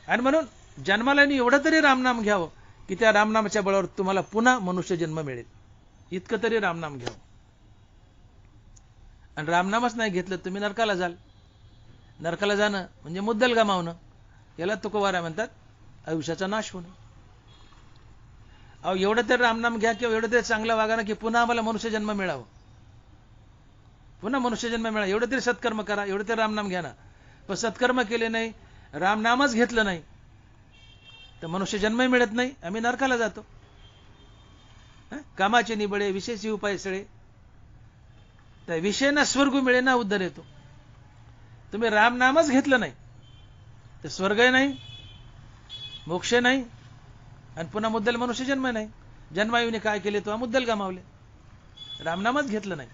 आणि म्हणून जन्माला एवढं तरी रामनाम घ्यावं की त्या रामनामाच्या बळावर तुम्हाला पुन्हा मनुष्य जन्म मिळेल. इतकं तरी रामनाम घ्यावं. आणि रामनामच नाही घेतलं तुम्ही नरकाला जाल. नरकाला जाणं म्हणजे मुद्दल गमावणं. याला तुकोबाराय म्हणतात आयुष्याचा नाश होणे. अहो एवढं तरी रामनाम घ्या किंवा एवढं तरी चांगलं वागा ना की पुन्हा आम्हाला मनुष्य जन्म मिळावं, पुन्हा मनुष्य जन्म मिळावं. एवढं तरी सत्कर्म करा, एवढं तरी रामनाम घ्या ना. पण सत्कर्म केले नाही, रामनामच घेतलं नाही तर मनुष्य जन्मही मिळत नाही, आम्ही नरकाला जातो. कामाचे निबळे विशेषी उपाय सळे, त्या विषयना स्वर्ग मिळे ना उद्धार येतो. तुम्ही रामनामच घेतलं नाही तर स्वर्गही नाही, मोक्ष नाही आणि पुन्हा मुद्दल मनुष्य जन्म नाही. जन्मायोनी काय केले तो मुद्दल गमावले. रामनामच घेतलं नाही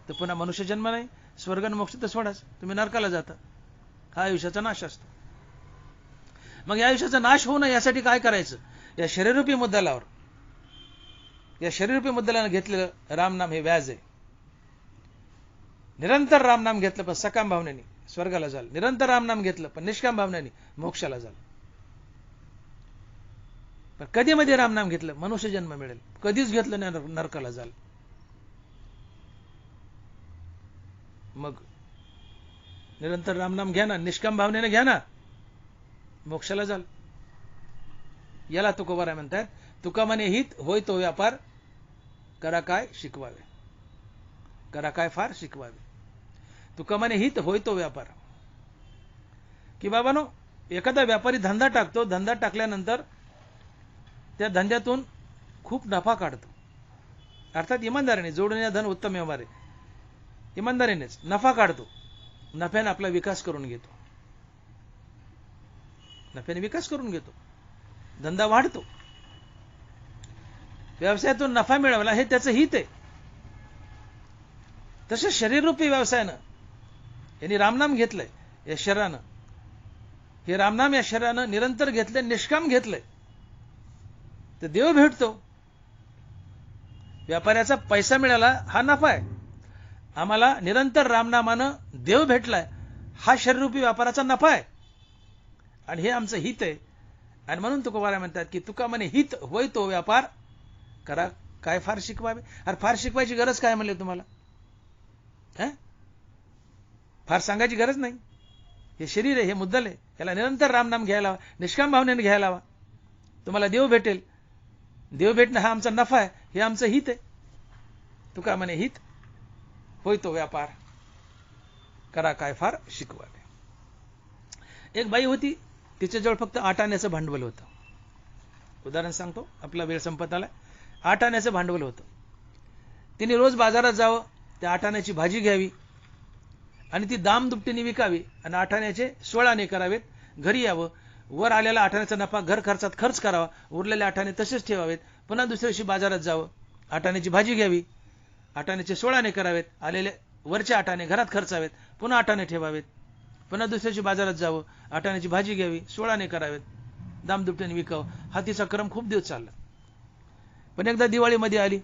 तर पुन्हा मनुष्य जन्म नाही, स्वर्ग आणि मोक्ष तर सोडाच, तुम्ही नरकाला जाता. हा आयुष्याचा नाश असतो. मग या आयुष्याचा नाश होऊ नये यासाठी काय करायचं? या शरीररूपी मुद्दलावर, या शरीररूपी मुद्दलानं घेतलेलं रामनाम हे व्याज आहे. निरंतर रामनाम घेतलं पण सकाम भावनेने स्वर्गाला जाल. निरंतर रामनाम घेतलं पण निष्काम भावनेने मोक्षाला जाल. पण कधी मध्ये रामनाम घेतलं मनुष्य जन्म मिळेल, कधीच घेतलं नाही नरकाला जाल. मग निरंतर रामनाम घ्या ना, निष्काम भावनेने घ्या ना, मोक्षाला जाल. याला तुकोबाराय म्हणतात तुका म्हणे हित होय तो व्यापार, करा काय शिकवावे. करा काय फार शिकवावे. तुका म्हणे हित होय तो व्यापार, की बाबानो एखादा व्यापारी धंदा टाकतो, धंदा टाकल्यानंतर त्या धंद्यातून खूप नफा काढतो. अर्थात इमानदारीने, जोडणे धन उत्तम व्यवहार आहे, इमानदारीनेच नफा काढतो. नफ्याने आपला विकास करून घेतो, नफ्याने विकास करून घेतो, धंदा वाढतो. व्यवसायातून नफा मिळवला हे त्याचं हित आहे. तसे शरीररूपी व्यवसायानं यांनी रामनाम घेतलंय या शरीरानं, हे रामनाम या शरीरानं निरंतर घेतलंय, निष्काम घेतलंय तर देव भेटतो. व्यापाऱ्याचा पैसा मिळाला हा नफा आहे. आम्हाला निरंतर रामनामानं देव भेटलाय हा शरीररूपी व्यापाराचा नफा आहे आणि हे आमचं हित आहे. आणि म्हणून तुकोबाराय म्हणतात की तुका म्हणे हित होय तो व्यापार, करा काय फार शिकवावे. अरे फार शिकवायची गरज काय म्हणले तुम्हाला? फार सांगायची गरज नाही. हे शरीर आहे, हे मुद्दल आहे, याला निरंतर रामनाम घ्यायला हवा, निष्काम भावनेने घ्यायला हवा. तुम्हाला देव भेटेल. देव भेटणं हा आमचा नफा आहे, हे आमचं हित आहे. तुका म्हणे हित होय तो व्यापार, करा काय फार शिकवावे. एक बाई होती, तिच्याजवळ फक्त 8 आण्याचं भांडवल होतं. उदाहरण सांगतो, आपला वेळ संपत आला. 8 आण्याचं भांडवल होतं. तिने रोज बाजारात जावं, त्या 8 आण्याची भाजी घ्यावी आणि ती दामदुपटीने विकावी आणि 8 आण्याचे 16 आणे करावेत. घरी यावं, वर आलेला 8 आण्याचा नफा घर खर्चात खर्च करावा, उरलेले 8 आणे तसेच ठेवावेत. पुन्हा दुसऱ्या दिवशी बाजारात जावं, 8 आण्याची भाजी घ्यावी, 8 आण्याचे 16 आणे करावेत, आलेले वरचे 8 आणे घरात खर्चावेत, पुन्हा 8 आणे ठेवावेत. पुन्हा दुसऱ्या दिवशी बाजारात जावं, 8 आण्याची भाजी घ्यावी, 16 आणे करावेत, दामदुपटीने विकावं. हा तिचा क्रम खूप दिवस चालला. पण एकदा दिवाळीमध्ये आली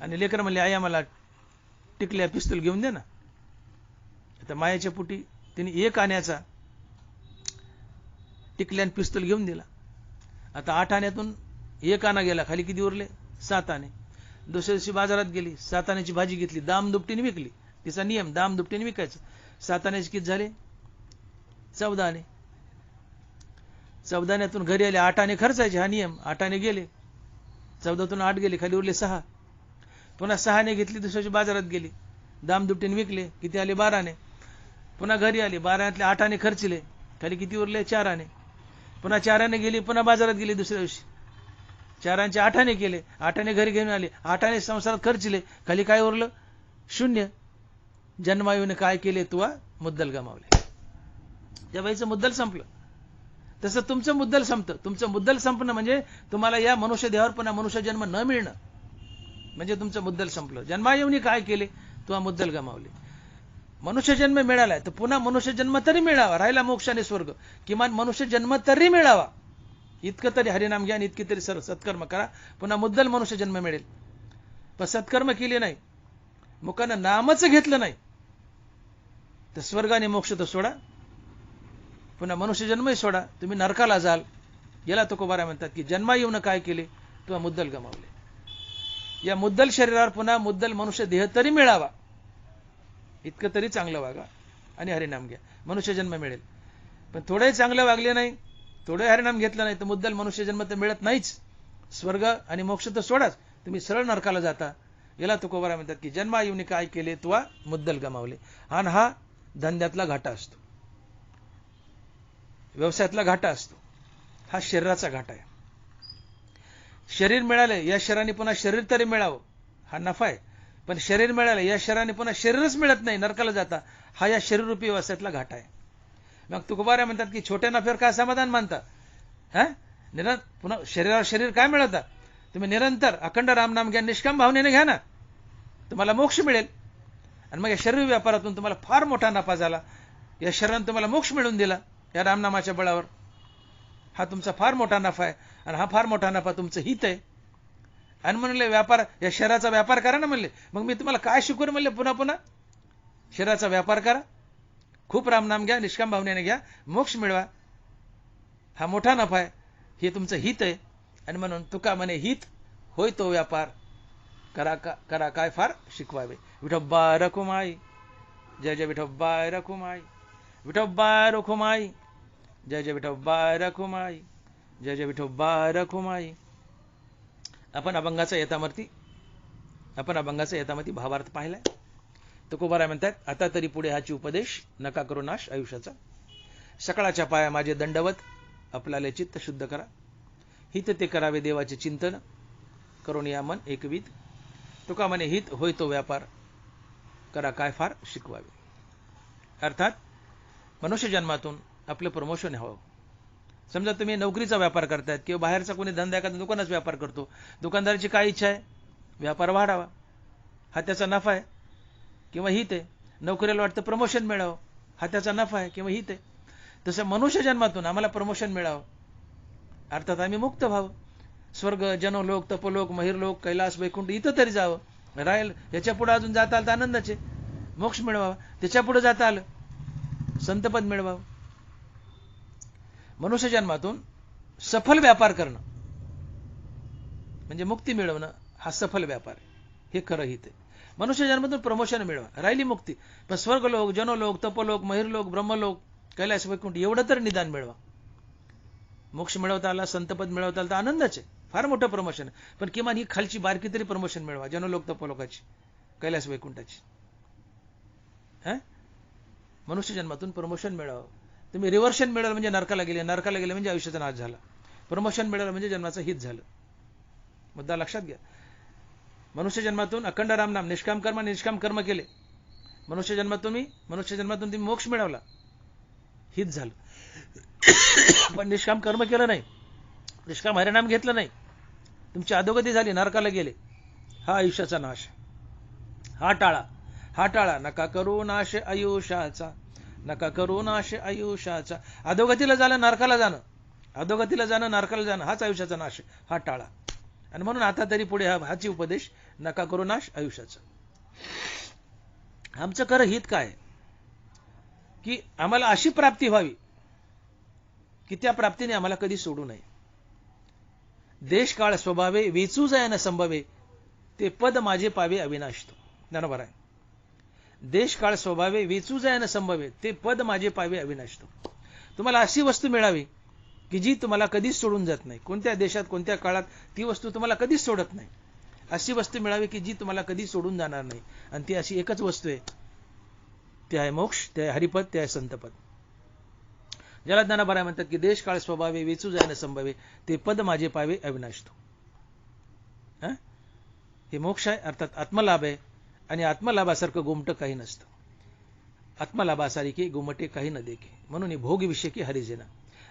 आणि लेकर म्हणले, आई आम्हाला टिकल्या पिस्तूल घेऊन दे ना. आता मायाच्या पोटी तिने 1 आण्याचा टिकल्यान पिस्तूल घेऊन दिला. आता 8 आण्यातून 1 आना गेला, खाली किती उरले? 7 आणे. दुसऱ्या दिवशी बाजारात गेली, 7 आण्याची भाजी घेतली, दामदुपटीने विकली. तिचा नियम दामदुपटीने विकायचं. 7 आण्याचे किती झाले? 14 आणे. 14 आण्यातून घरी आले, 8 आणे खर्चायचे, हा नियम. 8 आणे गेले, 14तून 8 गेले, खाली उरले 6. पुन्हा 6 आणे घेतली, दुसऱ्या दिवशी बाजारात गेली, दामदुपटीने विकले, किती आले? 12 आणे. पुन्हा घरी आली, 12 आण्यातले 8 आणे खर्चले, खाली किती उरले? 4 आणे. पुन्हा 4 आणे गेली, पुन्हा बाजारात गेली दुसऱ्या दिवशी, 4 आण्याचे 8 आणे केले, 8 आणे घरी घेऊन आले, 8 आणे संसारात खर्चले, खाली काय उरलं? 0. जन्मायूने काय केले तुवा मुद्दल गमावले. त्या बाईचं मुद्दल संपलं. तसं तुमचं मुद्दल संपतं. तुमचं मुद्दल संपणं म्हणजे तुम्हाला या मनुष्य देहावर पुन्हा मनुष्य जन्म न मिळणं, म्हणजे तुमचं मुद्दल संपलं. जन्मायूने काय केले तुवा मुद्दल गमावले. मनुष्य जन्म मिळालाय तर पुन्हा मनुष्य जन्म तरी मिळावा. राहिला मोक्ष आणि स्वर्ग, किमान मनुष्य जन्म तरी मिळावा. इतकं तरी हरिनाम घ्या आणि इतकी तरी सत्कर्म करा, पुन्हा मुद्दल मनुष्य जन्म मिळेल. पण सत्कर्म केले नाही, मुखानं नामच घेतलं नाही, तर स्वर्ग आणि मोक्ष तर सोडा, पुन्हा मनुष्य जन्मही सोडा, तुम्ही नरकाला जाल. याला तुकोबारा म्हणतात की जन्मा येऊन काय केले तुवा मुद्दल गमावले. या मुद्दल शरीरावर पुन्हा मुद्दल मनुष्य देह तरी मिळावा, इतकं तरी चांगलं वागा आणि हरिनाम घ्या, मनुष्य जन्म मिळेल. पण थोडंही चांगलं वागले नाही, थोडं हरिनाम घेतलं नाही तर मुद्दल मनुष्य जन्म तर मिळत नाहीच. स्वर्ग आणि मोक्ष तर सोडाच, तुम्ही सरळ नरकाला जाता. याला तुकोबारा म्हणतात की जन्मा येऊन काय केले तुवा मुद्दल गमावले. आणि हा धंद्यातला घाटा असतो, व्यवसायातला घाटा असतो, हा शरीराचा घाटा आहे. शरीर मिळाले, या शरीराने पुन्हा शरीर तरी मिळावं, हा नफा आहे. पण शरीर मिळाले, या शरीराने पुन्हा शरीरच मिळत नाही, नरकाला जाता, हा या शरीररूपी व्यवसायातला घाटा आहे. मग तुकोबारा म्हणतात की छोट्या नफ्यावर काय समाधान मानता? पुन्हा शरीरावर शरीर काय मिळवता? तुम्ही निरंतर अखंड रामनाम घ्या, निष्काम भावनेने घ्या ना, तुम्हाला मोक्ष मिळेल. आणि मग या शरीर व्यापारातून तुम्हाला फार मोठा नफा झाला, या शरीराने तुम्हाला मोक्ष मिळवून दिला या रामनामाच्या बळावर. हा तुमचा फार मोठा नफा आहे आणि हा फार मोठा नफा तुमचं हित आहे. आणि म्हणले व्यापार, या शरीराचा व्यापार करा ना म्हणले. मग मी तुम्हाला काय शिकवून म्हणले? पुन्हा पुन्हा शरीराचा व्यापार करा, खूप रामनाम घ्या, निष्काम भावनेने घ्या, मोक्ष मिळवा, हा मोठा नफा आहे, हे तुमचं हित आहे. आणि म्हणून तुका म्हणे हित होय तो व्यापार, करा काय फार शिकवावे. विठोबा रखुमाई, जय जय विठोबा रखुमाई, विठोबा रखुमाई, जय जय विठोबा रखुमाई, जय जय विठोबा रखुमाई. आपण अभंगाचा यथामती भावार्थ पाहिलाय. तुकोबारा म्हणतात, आता तरी पुढे हाची उपदेश, नका करू नाश आयुष्याचा. सकाळच्या पाया माझे दंडवत, आपल्याला चित्त शुद्ध करा. हित ते करावे देवाचे चिंतन, करून या मन एकविध. तुका म्हणे हित होय तो व्यापार, करा काय फार शिकवावे. अर्थात मनुष्य जन्मातून आपलं प्रमोशन हवं. समजा तुम्ही नोकरीचा व्यापार करतायत किंवा बाहेरचा कोणी धंदा एखादा दुकानाचा व्यापार करतो, दुकानदाराची काय इच्छा आहे? व्यापार वाढावा, हा त्याचा नफा आहे किंवा हित आहे. नोकरीला वाटतं प्रमोशन मिळावं, हा त्याचा नफा आहे किंवा हित आहे. तसं मनुष्य जन्मातून आम्हाला प्रमोशन मिळावं, अर्थात आम्ही मुक्त व्हावं, स्वर्ग, जनलोक, तपोलोक, महिरलोक, कैलास, वैकुंठ इथं तरी जावं. राहील याच्या पुढे अजून जाता आलं तर आनंदाचे, मोक्ष मिळवावा. त्याच्या पुढे जाता आलं संतपद मिळवावं. मनुष्य जन्मातून सफल व्यापार करणं म्हणजे मुक्ती मिळवणं, हा सफल व्यापार आहे, हे खरं हित आहे. मनुष्य जन्मातून प्रमोशन मिळवा, राहिली मुक्ती. पण स्वर्गलोक, जनलोक, तपलोक, महिरलोक, ब्रह्मलोक, कैलास वैकुंठ एवढं तर निदान मिळवा. मोक्ष मिळवता आला, संतपद मिळवता आला तर आनंदच आहे, फार मोठं प्रमोशन आहे. पण किमान ही खालची बारकी तरी प्रमोशन मिळवा, जनलोक, तपलोकाची, कैलास वैकुंठाची. मनुष्य जन्मातून प्रमोशन मिळावं. तुम्ही रिव्हर्शन मिळालं म्हणजे नरकाला गेले म्हणजे आयुष्याचा नाश झाला. प्रमोशन मिळालं म्हणजे जन्माचं हित झालं. मुद्दा लक्षात घ्या. मनुष्य जन्मातून अखंड राम नाम, निष्काम कर्म केले. मनुष्य जन्मातून तुम्ही मोक्ष मिळवला, हित झालं. पण निष्काम कर्म केलं नाही, निष्काम हरिनाम घेतलं नाही, तुमची अधोगती झाली, नरकाला गेले, हा आयुष्याचा नाश. हा टाळा. नका करू नाश आयुष्याचा, नका करू नाश आयुष्याचा. अधोगतीला जाणं, नरकाला जाणं हाच आयुष्याचा नाश, हा टाळा. आणि म्हणून आता तरी पुढे हाची उपदेश, नका करू नाश आयुष्याचा. आमचं खरं हित काय, की आम्हाला अशी प्राप्ती व्हावी की त्या प्राप्तीने आम्हाला कधी सोडू नये. देश काळ स्वभावे वेचू जाय न संभवे, ते पद माझे पावे अविनाश तो. बरोबर आहे. देश काळ स्वभावे वेचू जाय न संभवे, ते पद माझे पावे अविनाश तो. तुम्हाला अशी वस्तू मिळावी की जी तुम्हाला कधीच सोडून जात नाही. कोणत्या देशात, कोणत्या काळात ती वस्तू तुम्हाला कधीच सोडत नाही. अशी वस्तू मिळावी की जी तुम्हाला कधी सोडून जाणार नाही. आणि ती अशी एकच वस्तू आहे, ते आहे मोक्ष, ते आहे हरिपद, ते आहे संतपद. ज्याला ज्ञानोबा म्हणतात की देश काळ स्वभावे वेचू जाय न संभवे, ते पद माझे पावे अविनाश तो. हे मोक्ष आहे, अर्थात आत्मलाभ आहे. आणि आत्मलाभासारखं गोमटं काही नसतं. आत्मलाभासारखी गोमटे काही न देखे. म्हणून हे भोग विषय की हरिजेना.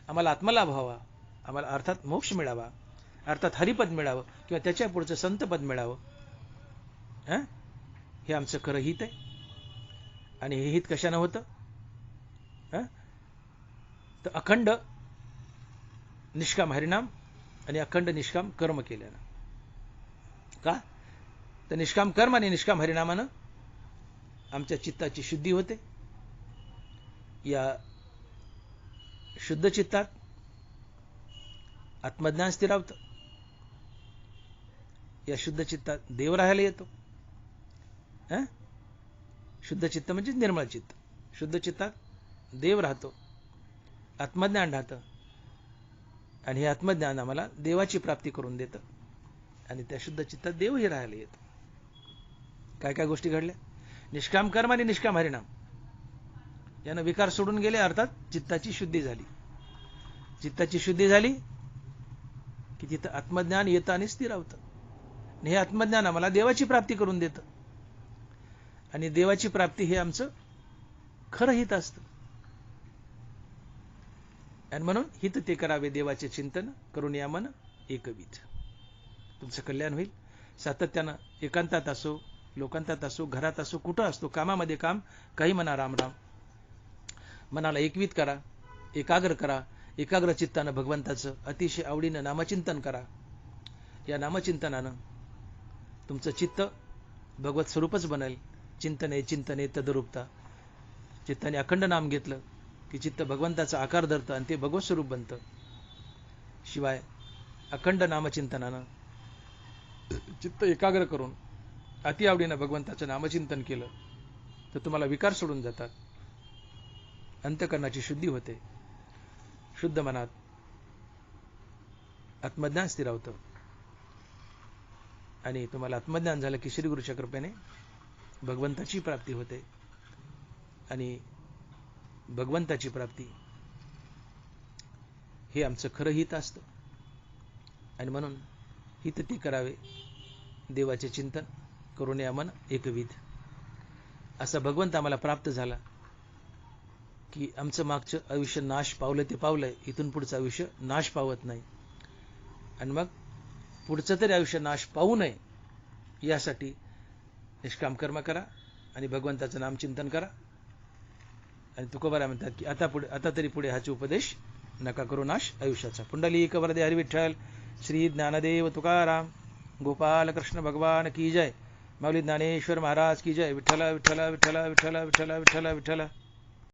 आम्हाला आत्मलाभ व्हावा, आम्हाला अर्थात मोक्ष मिळावा, अर्थात हरिपद मिळावं, किंवा त्याच्या पुढचं संतपद मिळावं, हे आमचं खरं हित आहे. आणि हे हित कशानं होतं, तर अखंड निष्काम हरिनाम आणि अखंड निष्काम कर्म केल्यानं. का तर निष्काम कर्म आणि निष्काम हरिनामानं आमच्या चित्ताची शुद्धी होते. या शुद्ध चित्तात आत्मज्ञान स्थिरावतं. या शुद्ध चित्तात देव राहायला येतो. शुद्ध चित्त म्हणजे निर्मळ चित्त. शुद्ध चित्तात देव राहतो, आत्मज्ञान राहतं. आणि हे आत्मज्ञान आम्हाला देवाची प्राप्ती करून देतं. आणि त्या शुद्ध चित्तात देवही राहायला येतो. काय काय गोष्टी घडल्या, निष्काम कर्म आणि निष्काम हरिनाम यानं विकार सोडून गेले, अर्थात चित्ताची शुद्धी झाली. चित्ताची शुद्धी झाली की तिथं आत्मज्ञान येतं आणि स्थिरावतं. आणि हे आत्मज्ञान आम्हाला देवाची प्राप्ती करून देतं. आणि देवाची प्राप्ती हे आमचं खरं हित असतं. आणि म्हणून हित ते करावे देवाचे चिंतन, करून या मन एकविध. तुमचं कल्याण होईल. सातत्यानं एकांतात असो, लोकांतात असो, घरात असो, कुठं असतो, कामामध्ये काम, काही म्हणा राम राम. मनाला एकविध करा, एकाग्र करा. एकाग्र चित्तानं भगवंताचं अतिशय आवडीनं नामचिंतन करा. या नामचिंतनानं तुमचं चित्त भगवत स्वरूपच बनेल. चिंतने तदरूपता. चित्ताने अखंड नाम घेतलं की चित्त भगवंताचा आकार धरतं आणि ते भगवत स्वरूप बनतं. शिवाय अखंड नामचिंतनानं चित्त एकाग्र करून अति आवडीनं भगवंताचं नामचिंतन केलं तर तुम्हाला विकार सोडून जातात. अंतःकरणाची शुद्धी होते. शुद्ध मनात आत्मज्ञान स्थिरावतं. आणि तुम्हाला आत्मज्ञान झालं की श्री गुरुच्या कृपेने भगवंताची प्राप्ती होते. आणि भगवंताची प्राप्ती हे आमचं खरं हित असतं. आणि म्हणून हित ते करावे देवाचे चिंतन, करून या मन एकविध. असा भगवंत आम्हाला प्राप्त झाला की आमचं मागचं आयुष्य नाश पावलं ते पावलंय, इथून पुढचं आयुष्य नाश पावत नाही. आणि मग पुढचं तरी आयुष्य नाश पावू नये यासाठी निष्काम कर्म करा आणि भगवंताचं नामचिंतन करा. आणि तुकोबारा म्हणतात की आता तरी पुढे हाचे उपदेश, नका करू नाश आयुष्याचा. पुंडलिक वरदे हरी विठ्ठल. श्री ज्ञानदेव तुकाराम गोपाल कृष्ण भगवान की जय. माऊली ज्ञानेश्वर महाराज की जय. विठ्ठल विठ्ठल विठ्ठल विठ्ठल विठ्ठल विठ्ठल विठ्ठल.